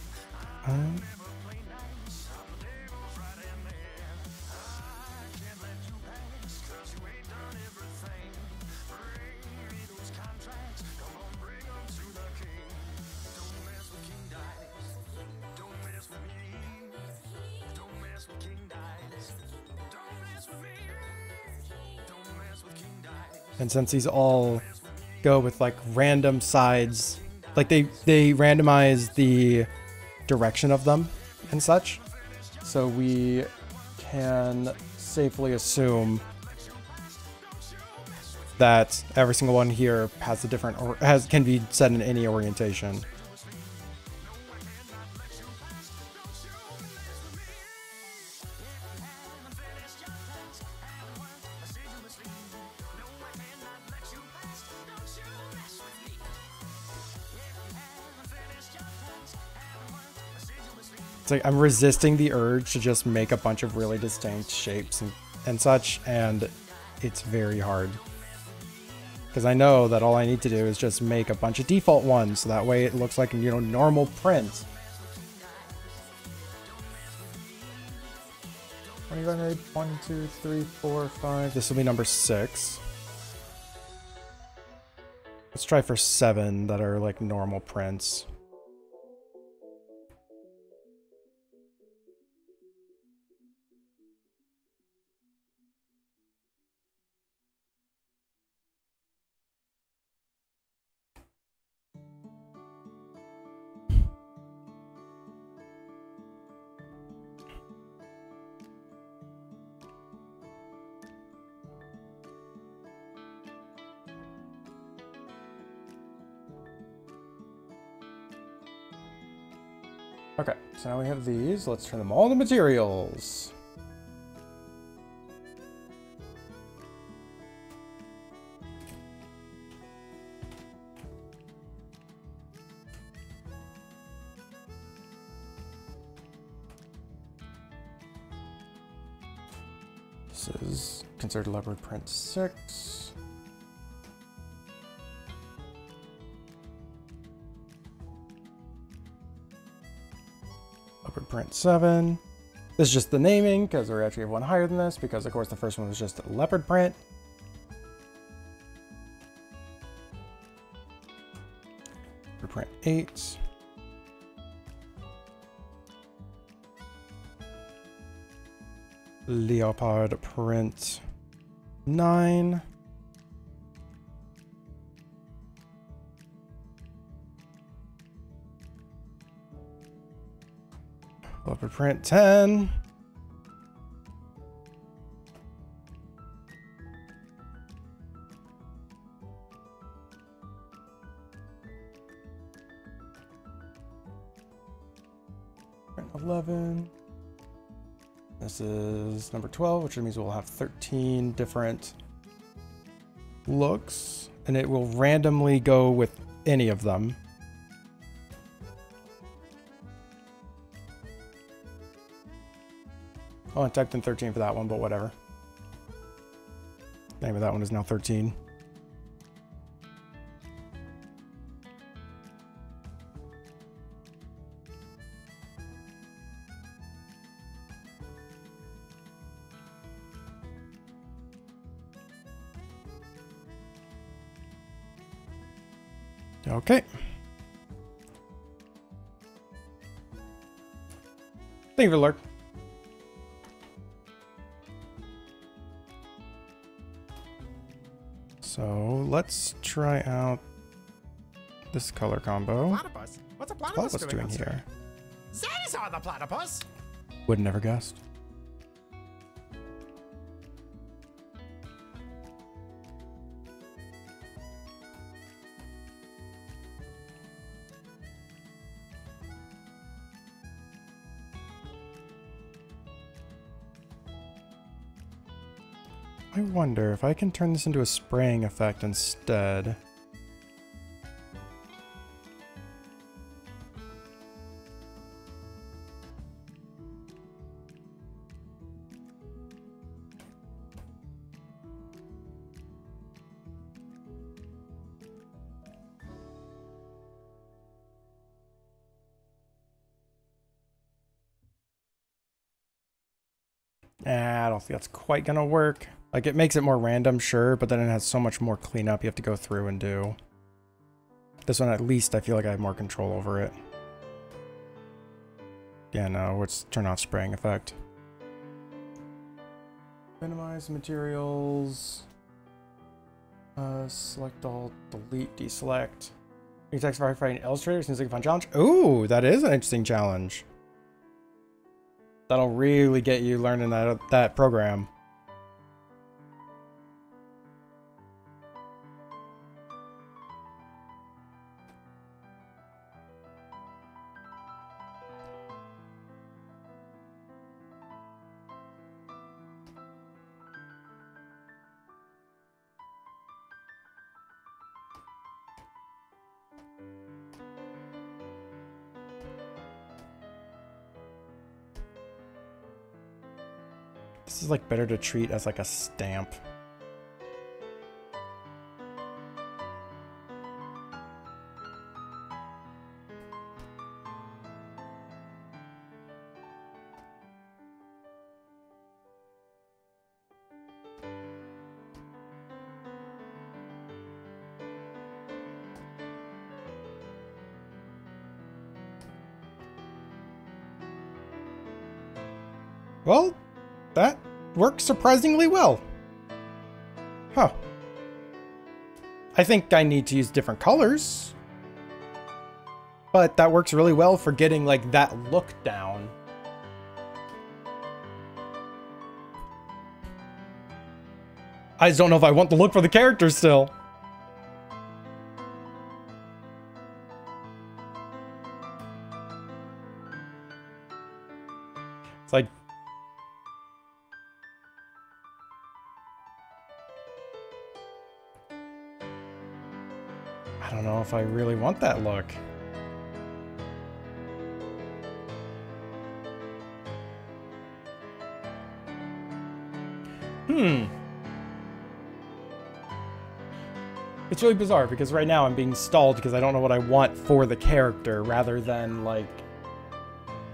And since these all go with like random sides, like they randomize the direction of them and such, so we can safely assume that every single one here has a different, or can be set in any orientation. It's like I'm resisting the urge to just make a bunch of really distinct shapes and such, and it's very hard. Because I know that all I need to do is just make a bunch of default ones, so that way it looks like, you know, normal print. 1, 2, 3, 4, 5. This will be number 6. Let's try for 7 that are like normal prints. Okay, so now we have these. Let's turn them all into materials. This is considered leopard print 6. Leopard print 7. This is just the naming, because we actually have one higher than this, because of course the first one was just a leopard print. Leopard print 8. Leopard print 9. Leopard print 10. Print 11. This is number 12, which means we'll have 13 different looks, and it will randomly go with any of them. Oh, I typed in 13 for that one, but whatever. Name of that one is now 13. Okay. Thank you for the lurk. So let's try out this color combo. Platypus? What's a platypus Doing here? That is all the platypus. Would never guessed. I wonder if I can turn this into a spraying effect instead. I don't think that's quite gonna work. Like, it makes it more random, sure, but then it has so much more cleanup you have to go through and do. This one, at least, I feel like I have more control over it. Yeah, no, let's turn off spraying effect. Minimize materials. Select all, delete, deselect. New text for fighting illustrator seems like a fun challenge. Ooh, that is an interesting challenge. That'll really get you learning that program. This is like better to treat as like a stamp. Well, that works surprisingly well. Huh. I think I need to use different colors. But that works really well for getting like that look down. I just don't know if I want the look for the character still. It's like, I don't know if I really want that look. It's really bizarre because right now I'm being stalled because I don't know what I want for the character rather than like,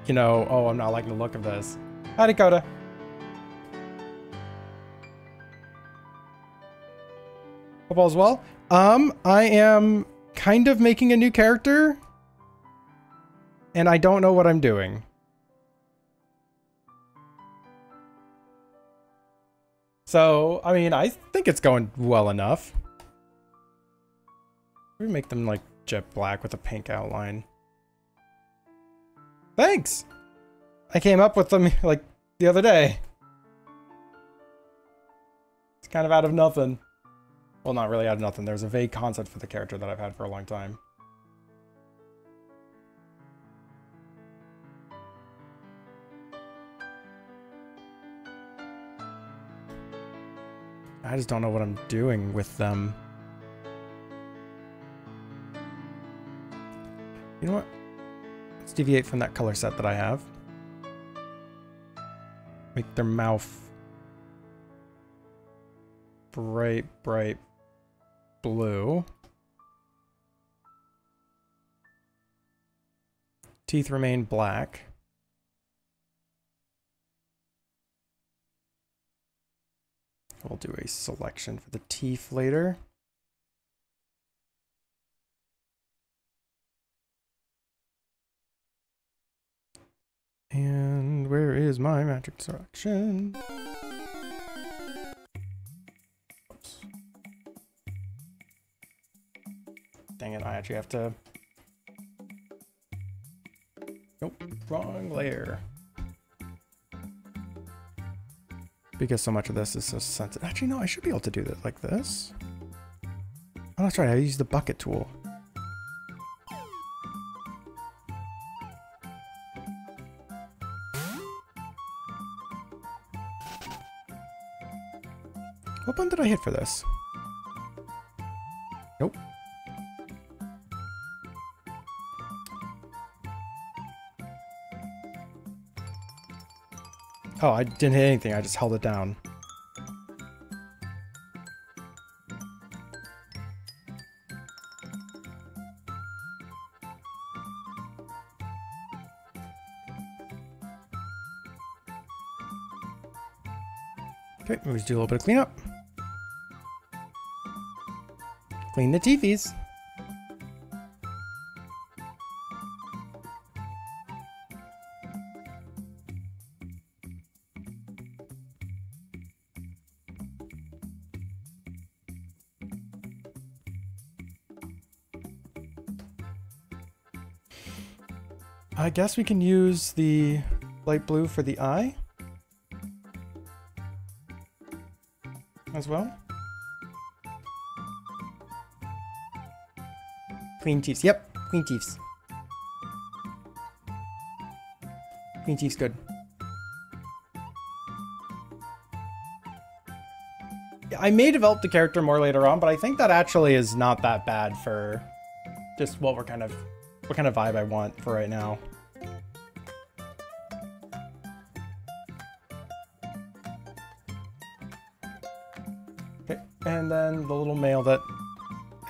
you know, oh, I'm not liking the look of this. Hi, Dakota. Hope all's well. I am kind of making a new character and I don't know what I'm doing. So, I mean, I think it's going well enough. We make them like jet black with a pink outline. Thanks! I came up with them like the other day. It's kind of out of nothing. Well, not really out of nothing. There's a vague concept for the character that I've had for a long time. I just don't know what I'm doing with them. You know what? Let's deviate from that color set that I have. Make their mouth bright, bright blue. Teeth remain black. We'll do a selection for the teeth later. And where is my magic selection? Oops. Dang it, I actually have to... Nope, wrong layer. Because so much of this is so sensitive. Actually, no, I should be able to do that like this. Oh, that's right, I use the bucket tool. What button did I hit for this? Nope. Oh, I didn't hit anything, I just held it down. Okay, maybe just do a little bit of cleanup. Clean the teefies. I guess we can use the light blue for the eye as well. Clean teeth. Yep, clean teeth. Clean teeth's good. Yeah, I may develop the character more later on, but I think that actually is not that bad for just what what kind of vibe I want for right now. Okay, and then the little mail that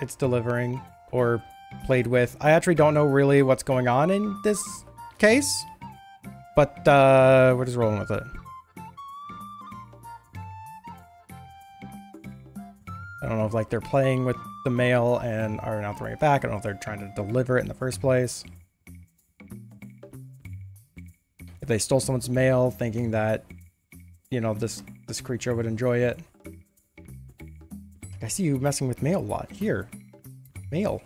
it's delivering or played with. I actually don't know really what's going on in this case, but we're just rolling with it. I don't know if like they're playing with the mail and are now throwing it back. I don't know if they're trying to deliver it in the first place. If they stole someone's mail thinking that, you know, this creature would enjoy it. I see you messing with mail a lot. Here. Mail.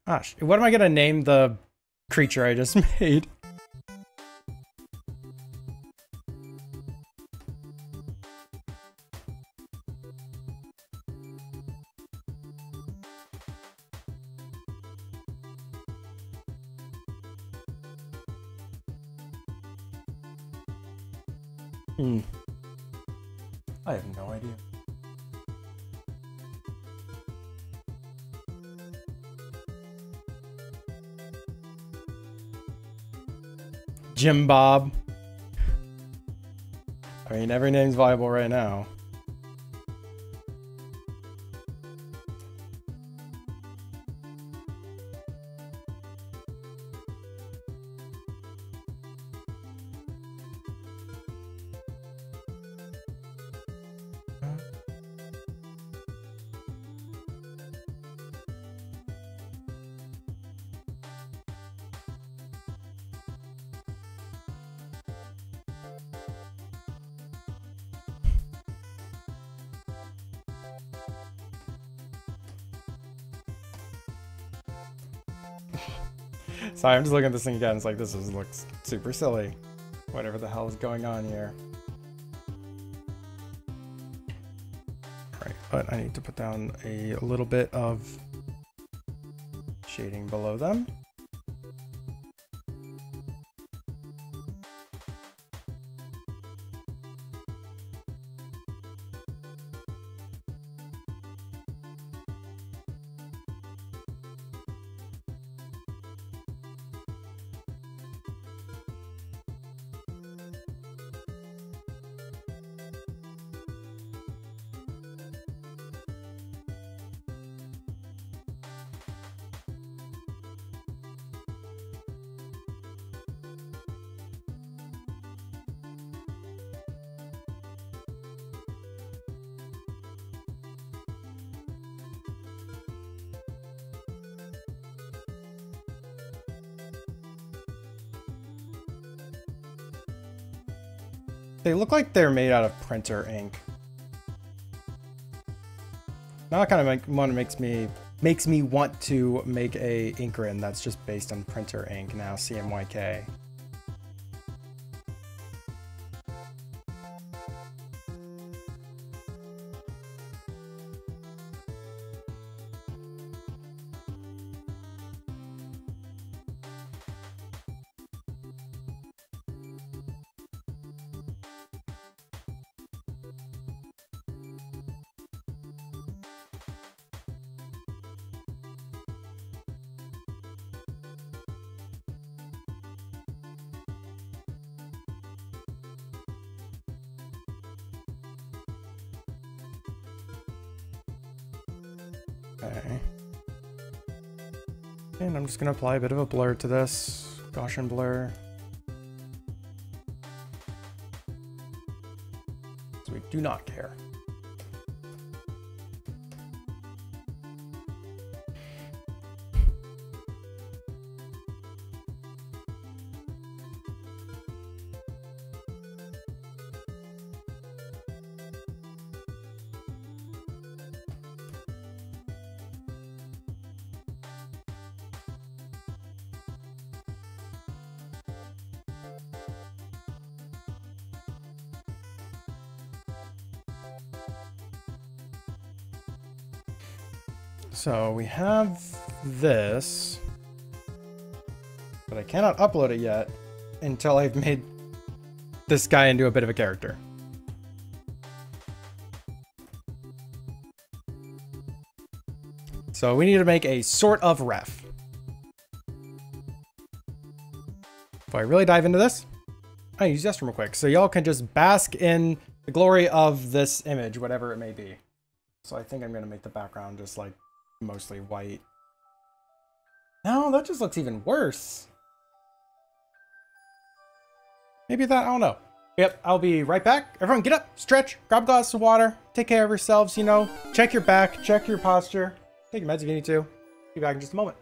Gosh, what am I gonna name the creature I just made? I have no idea. Jim Bob. I mean, every name's viable right now. Sorry, I'm just looking at this thing again. It's like, looks super silly. Whatever the hell is going on here. Alright, but I need to put down a little bit of shading below them. They look like they're made out of printer ink. Now that kind of makes me want to make a Inkrin that's just based on printer ink now, CMYK. Okay. And I'm just going to apply a bit of a blur to this. Gaussian blur. So we do not care. So we have this, but I cannot upload it yet until I've made this guy into a bit of a character. So we need to make a sorta-ref. If I really dive into this, I use Zestrum real quick, so y'all can just bask in the glory of this image, whatever it may be. So I think I'm gonna make the background just like mostly white. No, that just looks even worse. Maybe that, I don't know. Yep, I'll be right back. Everyone get up, stretch, grab a glass of water, take care of yourselves, you know, check your back, check your posture, take your meds if you need to. Be back in just a moment.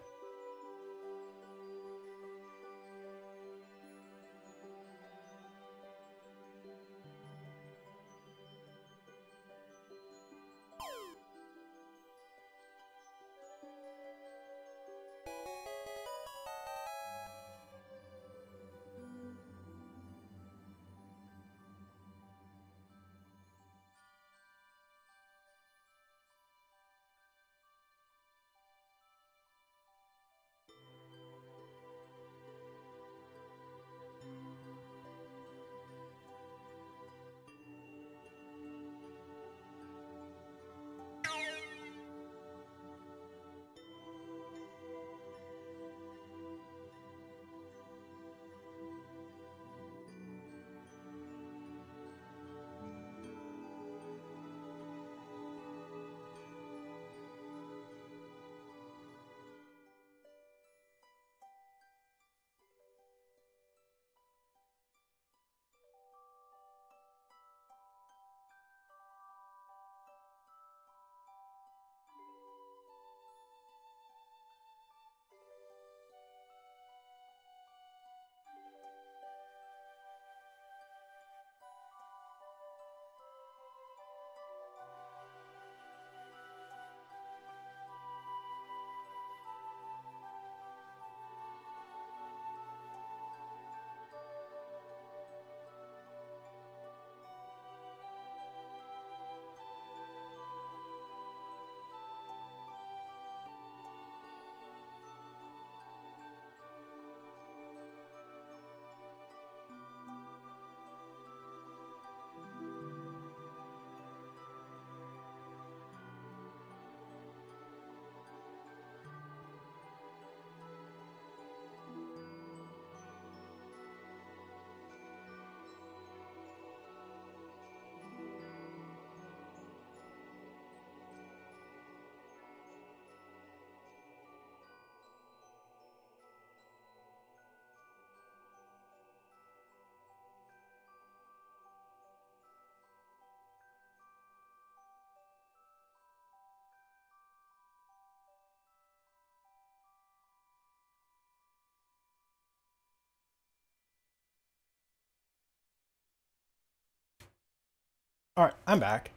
All right, I'm back.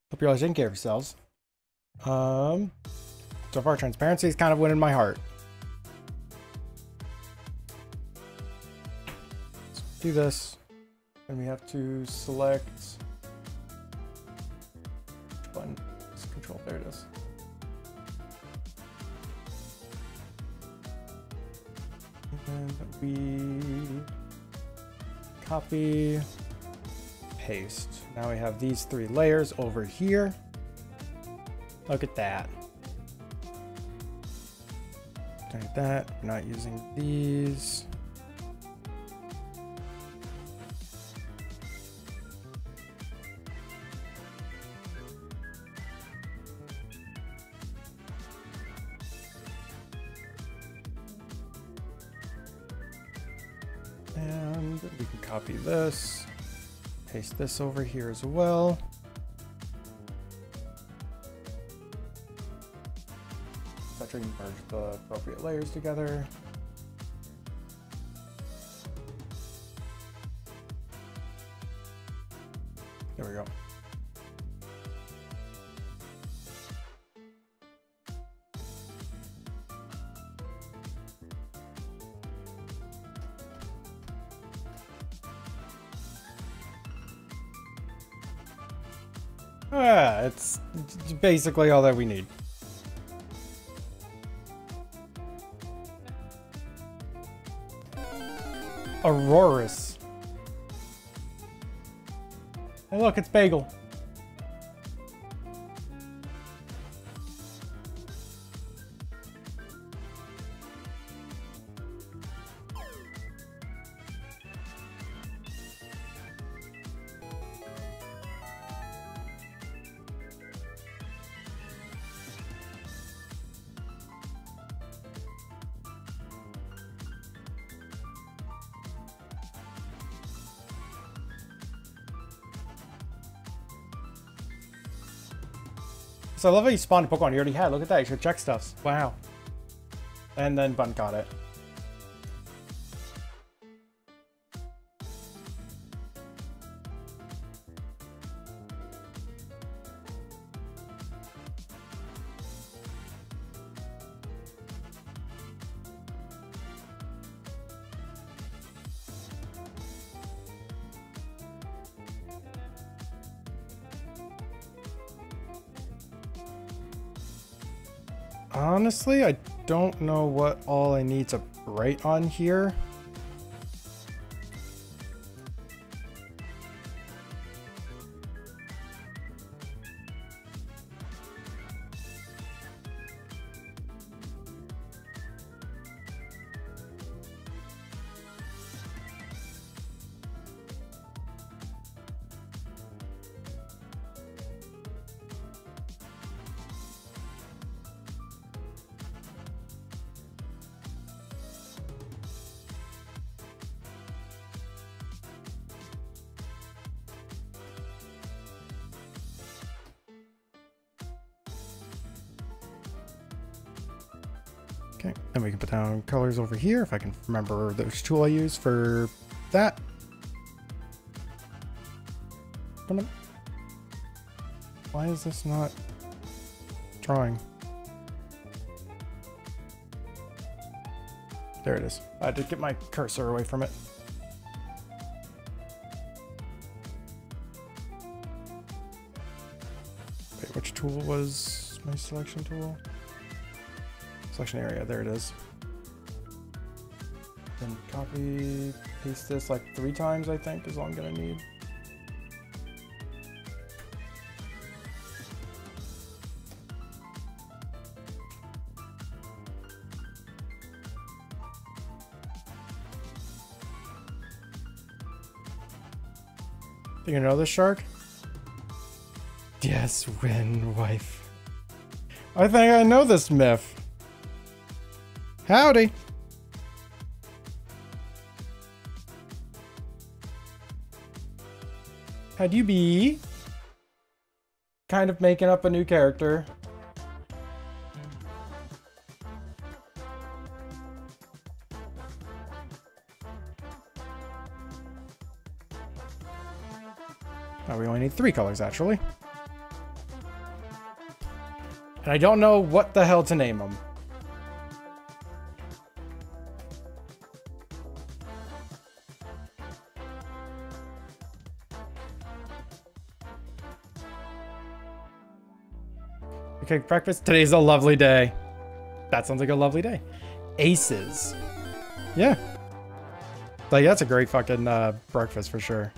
Hope you all taking care of yourselves. So far, transparency is kind of winning my heart. Let's do this, and we have to select which button. It's control. There it is. And we copy, paste. Now we have these 3 layers over here. Look at that. Like that. We're not using these. And we can copy this, paste this over here as well. Etc. Merge the appropriate layers together. There we go. It's basically all that we need. Aurorus. Hey look, it's Bagel. So I love how you spawned a Pokemon you already had. Look at that. You should check stuffs. Wow. And then Bun got it. Honestly, I don't know what all I need to write on here. Okay, then we can put down colors over here if I can remember which tool I use for that. Come on. Why is this not drawing? There it is. I had to get my cursor away from it. Wait, which tool was my selection tool? Selection area, there it is. Then copy, paste this like 3 times, I think, is all I'm gonna need. Do you know this shark? Yes, Win Wife. I think I know this myth. Howdy. How'd you be? Kind of making up a new character. Oh, we only need 3 colors, actually. And I don't know what the hell to name them. Okay, breakfast. Today's a lovely day. That sounds like a lovely day. Aces. Yeah. Like, that's a great fucking breakfast for sure.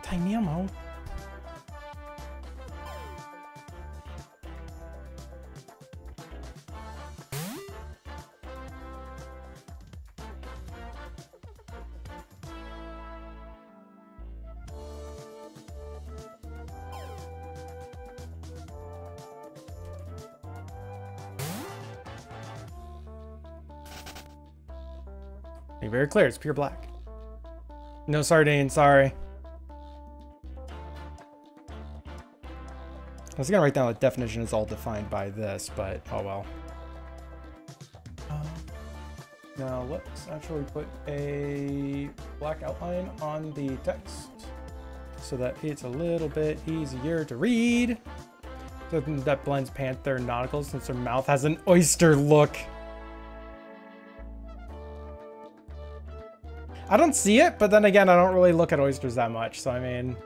Tiny ammo. Be very clear, it's pure black. No sardine, sorry. I was gonna write down the definition is all defined by this, but oh well. Now let's actually put a black outline on the text so that it's a little bit easier to read. So that blends Panther and Nautical since her mouth has an oyster look. I don't see it, but then again, I don't really look at oysters that much, so I mean...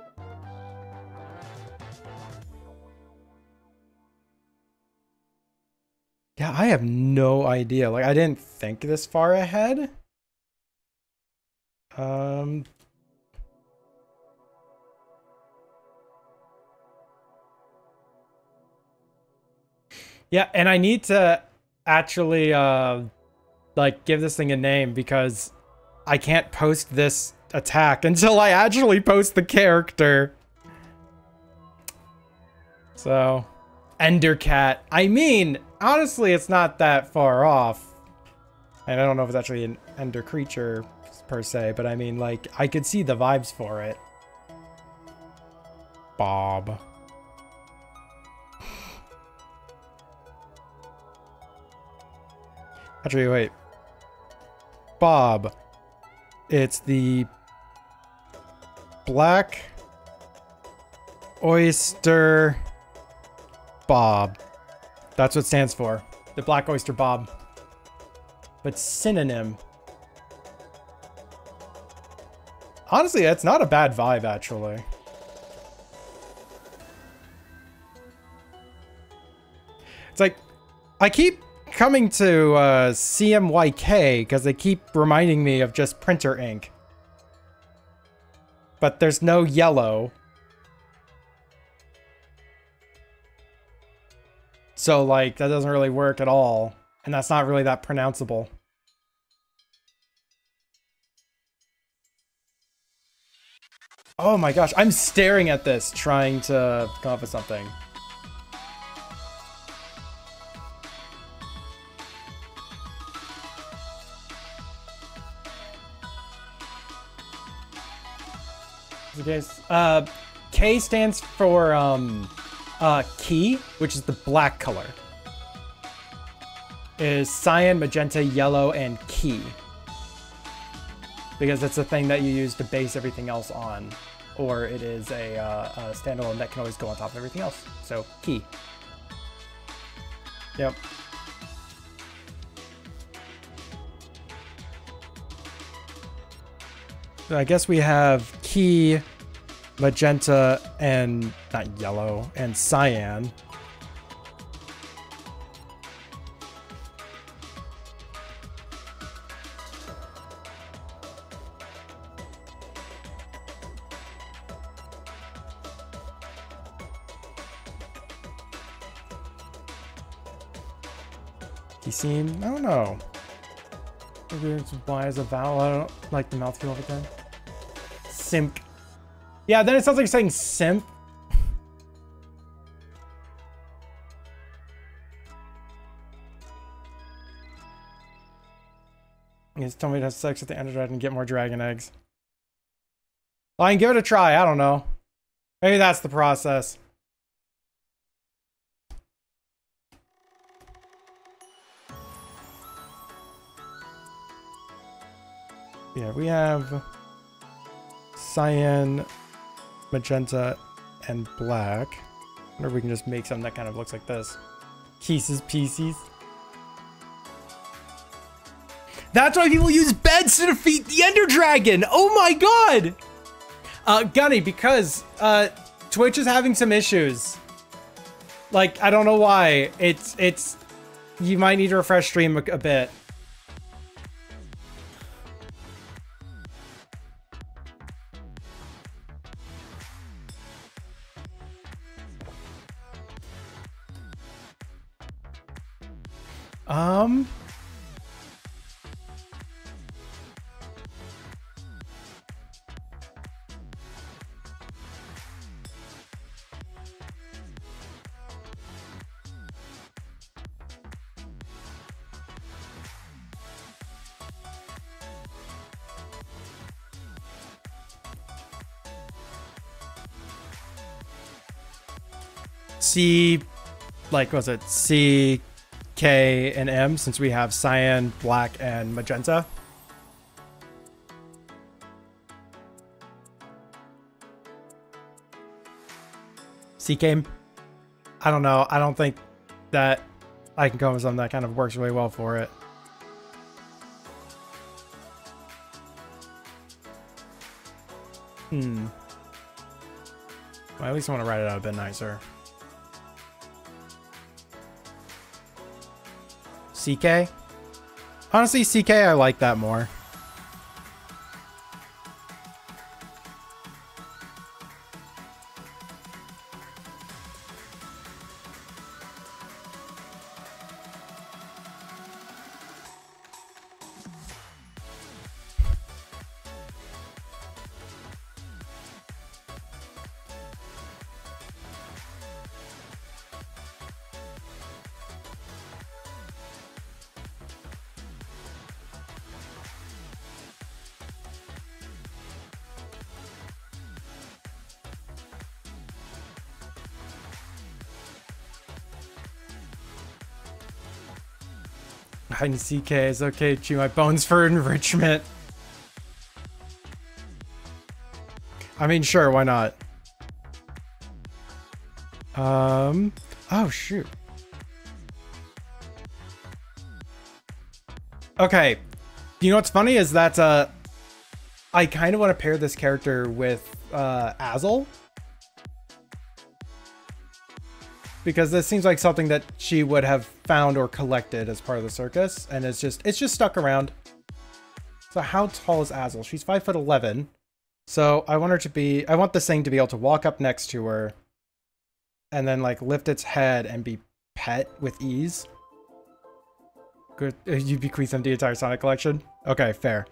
Yeah, I have no idea. Like, I didn't think this far ahead. Yeah, and I need to actually, like, give this thing a name because I can't post this attack until I actually post the character. So, Endercat. I mean, honestly, it's not that far off. And I don't know if it's actually an ender creature per se, but I mean, like, I could see the vibes for it. Bob. Actually, wait. Bob. It's the Black Oyster Bob. That's what it stands for. The Black Oyster Bob. But synonym. Honestly, that's not a bad vibe, actually. It's like, I keep coming to CMYK because they keep reminding me of just printer ink. But there's no yellow. So, like, that doesn't really work at all. And that's not really that pronounceable. Oh my gosh, I'm staring at this, trying to come up with something. K stands for key, which is the black color. Is cyan, magenta, yellow, and key. Because it's the thing that you use to base everything else on. Or it is a standalone that can always go on top of everything else. So, key. Yep. So I guess we have key, magenta, and not yellow, and cyan. He seemed, I don't know. Maybe it's why as a vowel. I don't like the mouthfeel of it then. Simp. Yeah, then it sounds like you're saying simp. You just told me to have sex with the Ender Dragon and get more dragon eggs. Well, I can give it a try. I don't know. Maybe that's the process. Yeah, we have cyan, magenta, and black. I wonder if we can just make something that kind of looks like this. Pieces. That's why people use beds to defeat the Ender Dragon! Oh my god! Gunny, because Twitch is having some issues. Like, I don't know why. It's you might need to refresh stream a bit. C, like, was it C, K, and M, since we have cyan, black, and magenta. CK, I don't know. I don't think that I can come up with something that kind of works really well for it. Well, at least I want to write it out a bit nicer. CK? Honestly, CK, I like that more. Hiding CK is okay. Chew my bones for enrichment. I mean, sure, why not? Oh shoot. Okay. You know what's funny is that I kind of want to pair this character with Azel. Because this seems like something that she would have found or collected as part of the circus, and it's just stuck around. So how tall is Azel? She's 5'11". So I want her to be, I want this thing to be able to walk up next to her and then like lift its head and be pet with ease. Good. You bequeath them the entire Sonic collection? Okay, fair.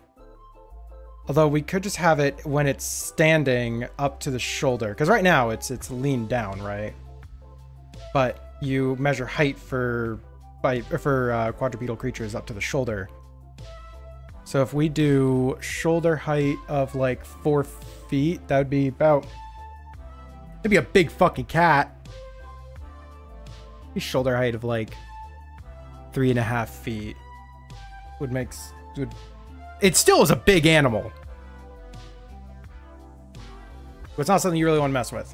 Although we could just have it when it's standing up to the shoulder, because right now it's leaned down, right? But you measure height for quadrupedal creatures up to the shoulder. So if we do shoulder height of like 4 feet, that would be about, it'd be a big fucking cat. Shoulder height of like 3.5 feet would make, it still is a big animal. But it's not something you really want to mess with.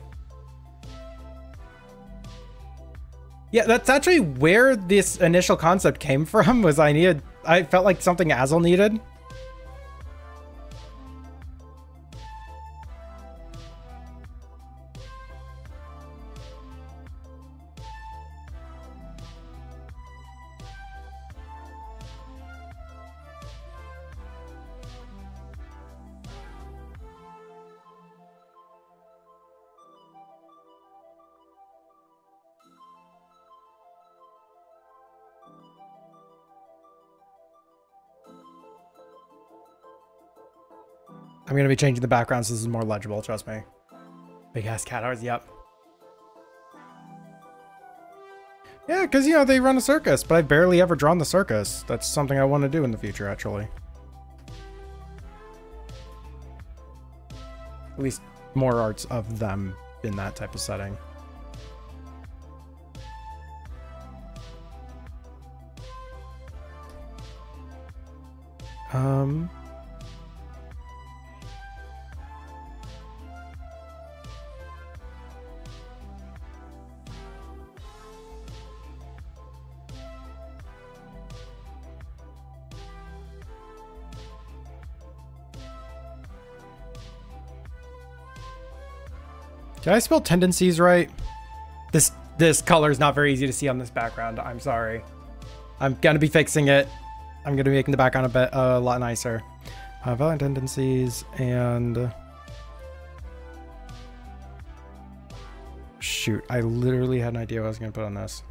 Yeah, that's actually where this initial concept came from, was I felt like something Azel needed. I'm going to be changing the background so this is more legible, trust me. Big ass cat eyes, yep. Yeah, because, you know, they run a circus, but I've barely ever drawn the circus. That's something I want to do in the future, actually. At least more arts of them in that type of setting. Did I spell tendencies right? This color is not very easy to see on this background. I'm sorry. I'm gonna be fixing it. I'm gonna be making the background a lot nicer. Violent tendencies and shoot, I literally had an idea what I was gonna put on this.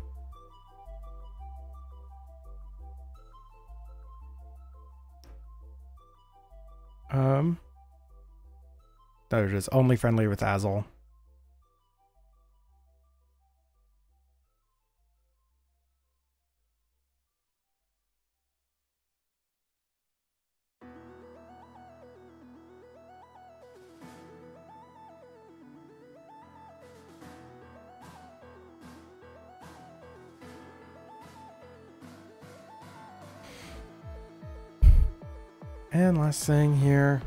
There it is. Only friendly with Azel. And last thing here.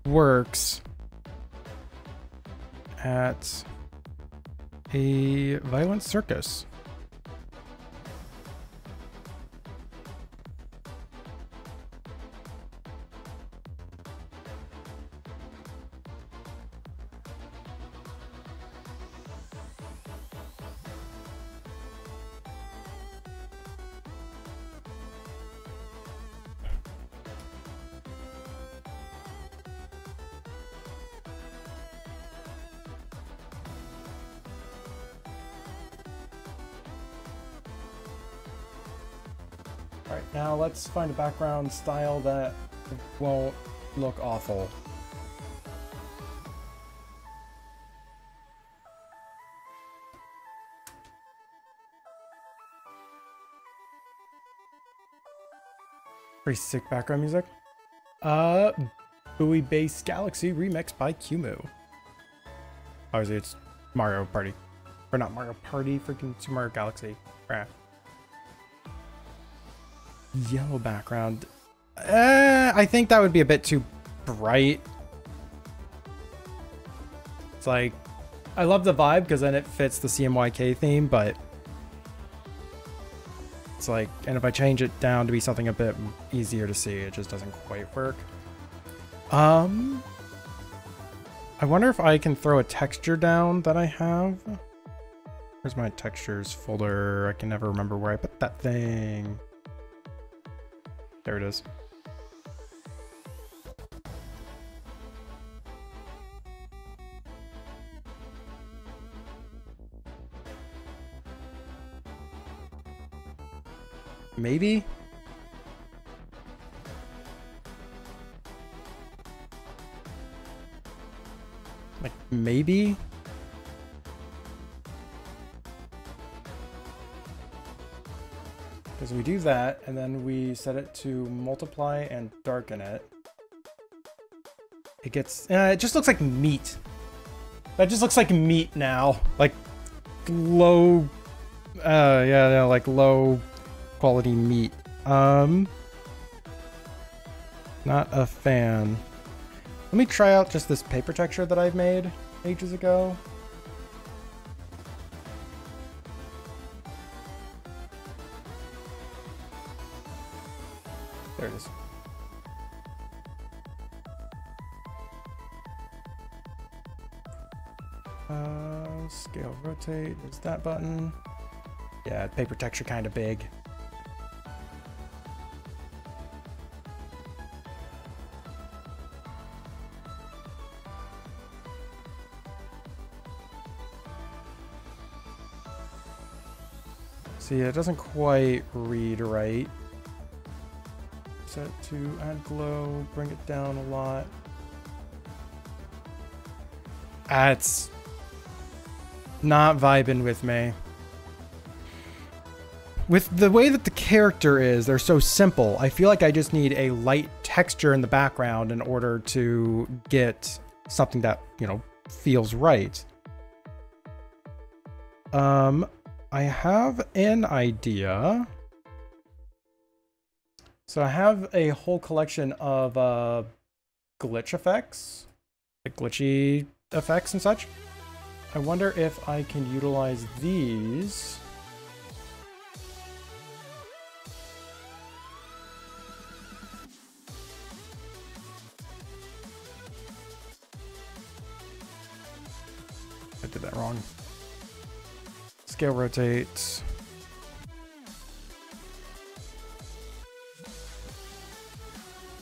Works at a violent circus. All right, now let's find a background style that won't look awful. Pretty sick background music. Buoy Base Galaxy remixed by Kumu. Obviously it's Mario Party. Or not Mario Party, freaking Super Mario Galaxy. Rah. Yellow background. I think that would be a bit too bright. It's like, I love the vibe because then it fits the CMYK theme, but it's like, and if I change it down to be something a bit easier to see, it just doesn't quite work. I wonder if I can throw a texture down that I have. Where's my textures folder? I can never remember where I put that thing. There it is. Maybe? Like, maybe? Because we do that, and then we set it to multiply and darken it. It gets, it just looks like meat. That just looks like meat now. Like, low, yeah, like low quality meat. Not a fan. Let me try out just this paper texture that I've made ages ago. There it is. Scale rotate, there's that button. Yeah, paper texture kind of big. See, it doesn't quite read right. Set to add glow, bring it down a lot. It's not vibing with me. With the way that the character is, they're so simple. I feel like I just need a light texture in the background in order to get something that, you know, feels right. I have an idea. So I have a whole collection of glitch effects, like glitchy effects and such. I wonder if I can utilize these. scale rotate.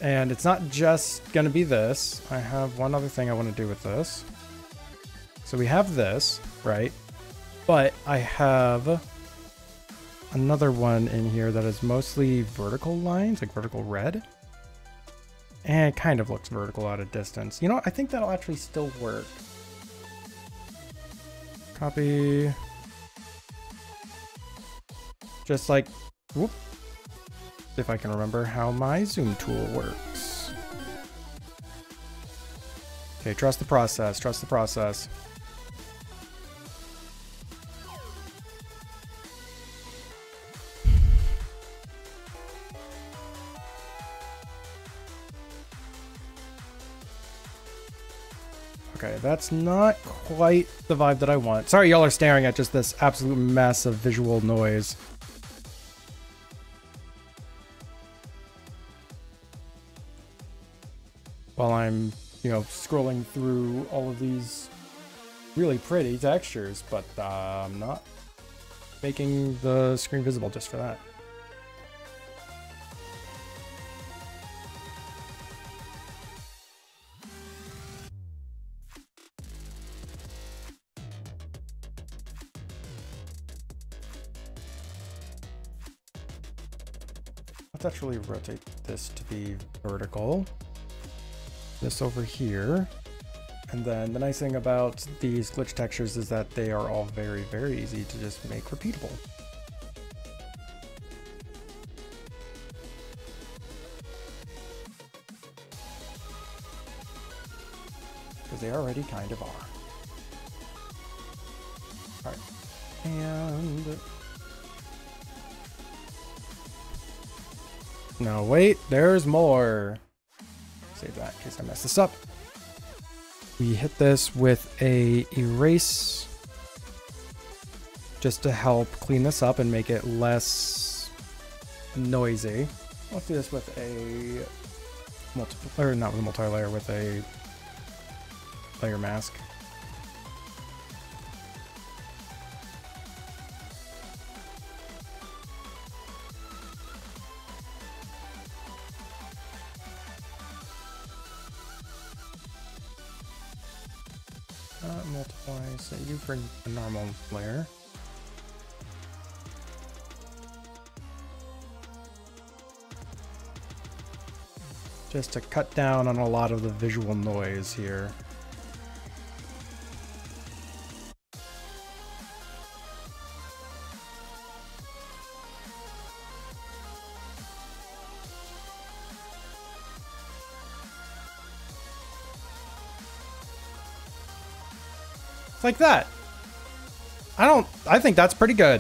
And it's not just gonna be this. I have one other thing I want to do with this. So we have this, right? But I have another one in here that is mostly vertical lines, like vertical red. And it kind of looks vertical at a distance. You know what? I think that'll actually still work. Copy. Just like, whoop. If I can remember how my zoom tool works. Okay, trust the process, trust the process. Okay, that's not quite the vibe that I want. Sorry, y'all are staring at just this absolute mess of visual noise. While I'm, you know, scrolling through all of these really pretty textures, but I'm not making the screen visible just for that. Let's actually rotate this to be vertical. This over here. And then the nice thing about these glitch textures is that they are all very, very easy to just make repeatable. Because they already kind of are. Alright. And... no, wait, there's more. Save that in case I mess this up. We hit this with a erase just to help clean this up and make it less noisy. Let's do this with a or not with a multi-layer, with a layer mask. Multiply, say you for a normal layer. Just to cut down on a lot of the visual noise here. Like that. I think that's pretty good.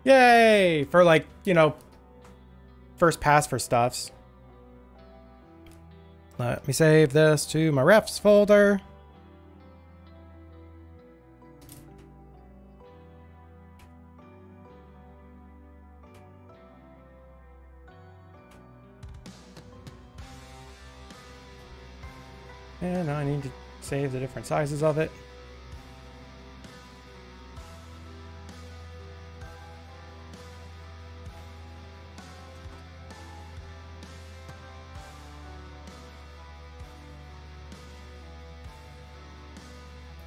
Yay! For like, you know, first pass for stuffs. Let me save this to my refs folder. And I need to save the different sizes of it.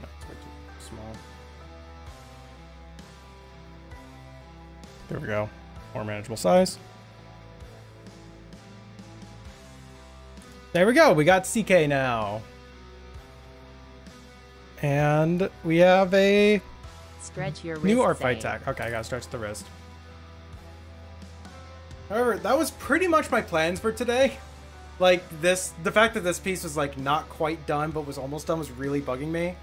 No, it's way too small. There we go. More manageable size. There we go. We got CK now. And we have a Stretch your wrist. new artfight say. tag. Okay, I gotta stretch the wrist. However, that was pretty much my plans for today. Like this, the fact that this piece was like not quite done, but was almost done was really bugging me.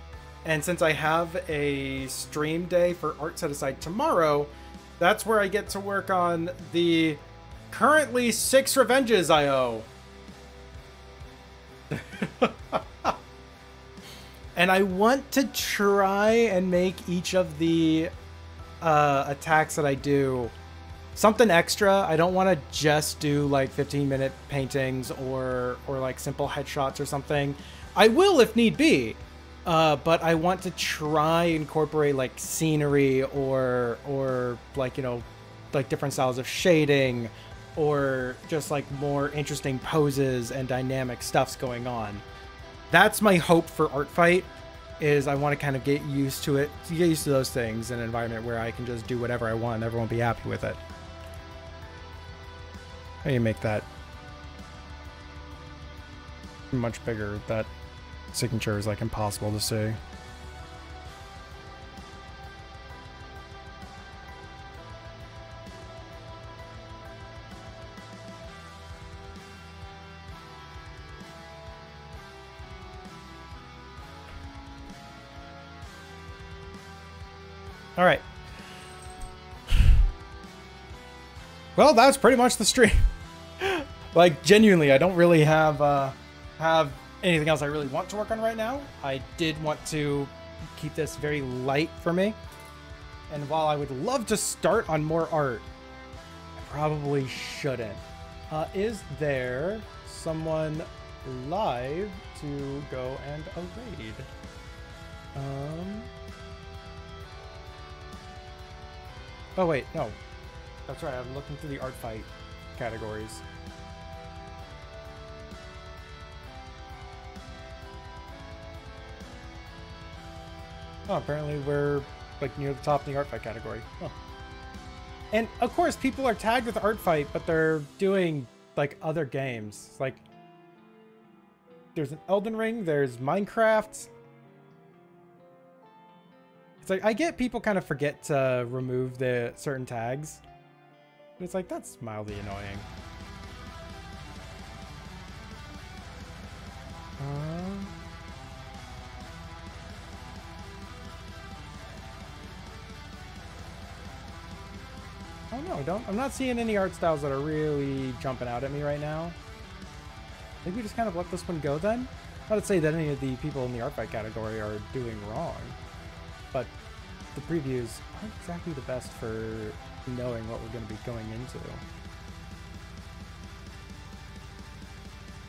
And since I have a stream day for art set aside tomorrow, that's where I get to work on the currently 6 revenges I owe. And I want to try and make each of the attacks that I do something extra. I don't want to just do like 15-minute paintings or like simple headshots or something. I will if need be, but I want to try incorporate like scenery or like, you know, like different styles of shading or just like more interesting poses and dynamic stuffs going on. That's my hope for Artfight, is I want to kind of get used to it, get used to those things in an environment where I can just do whatever I want and everyone will be happy with it. How do you make that much bigger? That signature is like impossible to see. All right. Well, that's pretty much the stream. Like, genuinely, I don't really have anything else I really want to work on right now. I did want to keep this very light for me. And while I would love to start on more art, I probably shouldn't. Is there someone live to go and raid? Oh wait, no. That's right, I'm looking through the art fight categories. Oh, apparently we're like near the top in the art fight category. Huh. And of course, people are tagged with art fight, but they're doing like other games. Like, there's an Elden Ring, there's Minecraft. It's like, I get people kind of forget to remove the certain tags. But it's like, that's mildly annoying. Oh no, I'm not seeing any art styles that are really jumping out at me right now. I think we just kind of let this one go then. Not to say that any of the people in the art fight category are doing wrong, but the previews aren't exactly the best for knowing what we're going to be going into.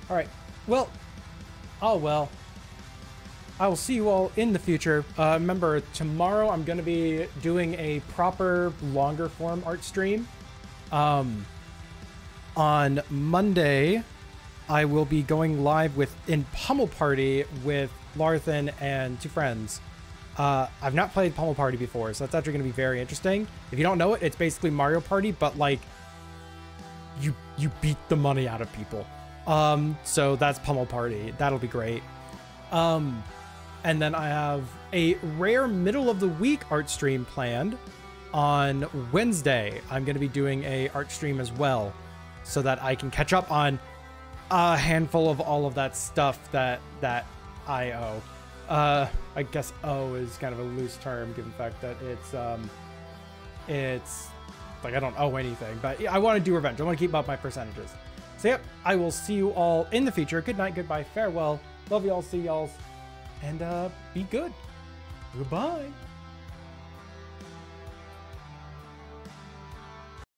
All right. Well, oh well. I will see you all in the future. Remember, tomorrow I'm going to be doing a proper longer form art stream. On Monday, I will be going live in Pummel Party with Larthan and 2 friends. I've not played Pummel Party before, so that's actually going to be very interesting. If you don't know it, it's basically Mario Party, but like you beat the money out of people. So that's Pummel Party. That'll be great. And then I have a rare middle of the week art stream planned on Wednesday. I'm going to be doing a art stream as well, so that I can catch up on a handful of all of that stuff that I owe. I guess owe is kind of a loose term given the fact that it's like I don't owe anything, but I want to do revenge. I want to keep up my percentages. So yep, I will see you all in the future. Good night, goodbye, farewell. Love y'all, see y'all, and be good. Goodbye.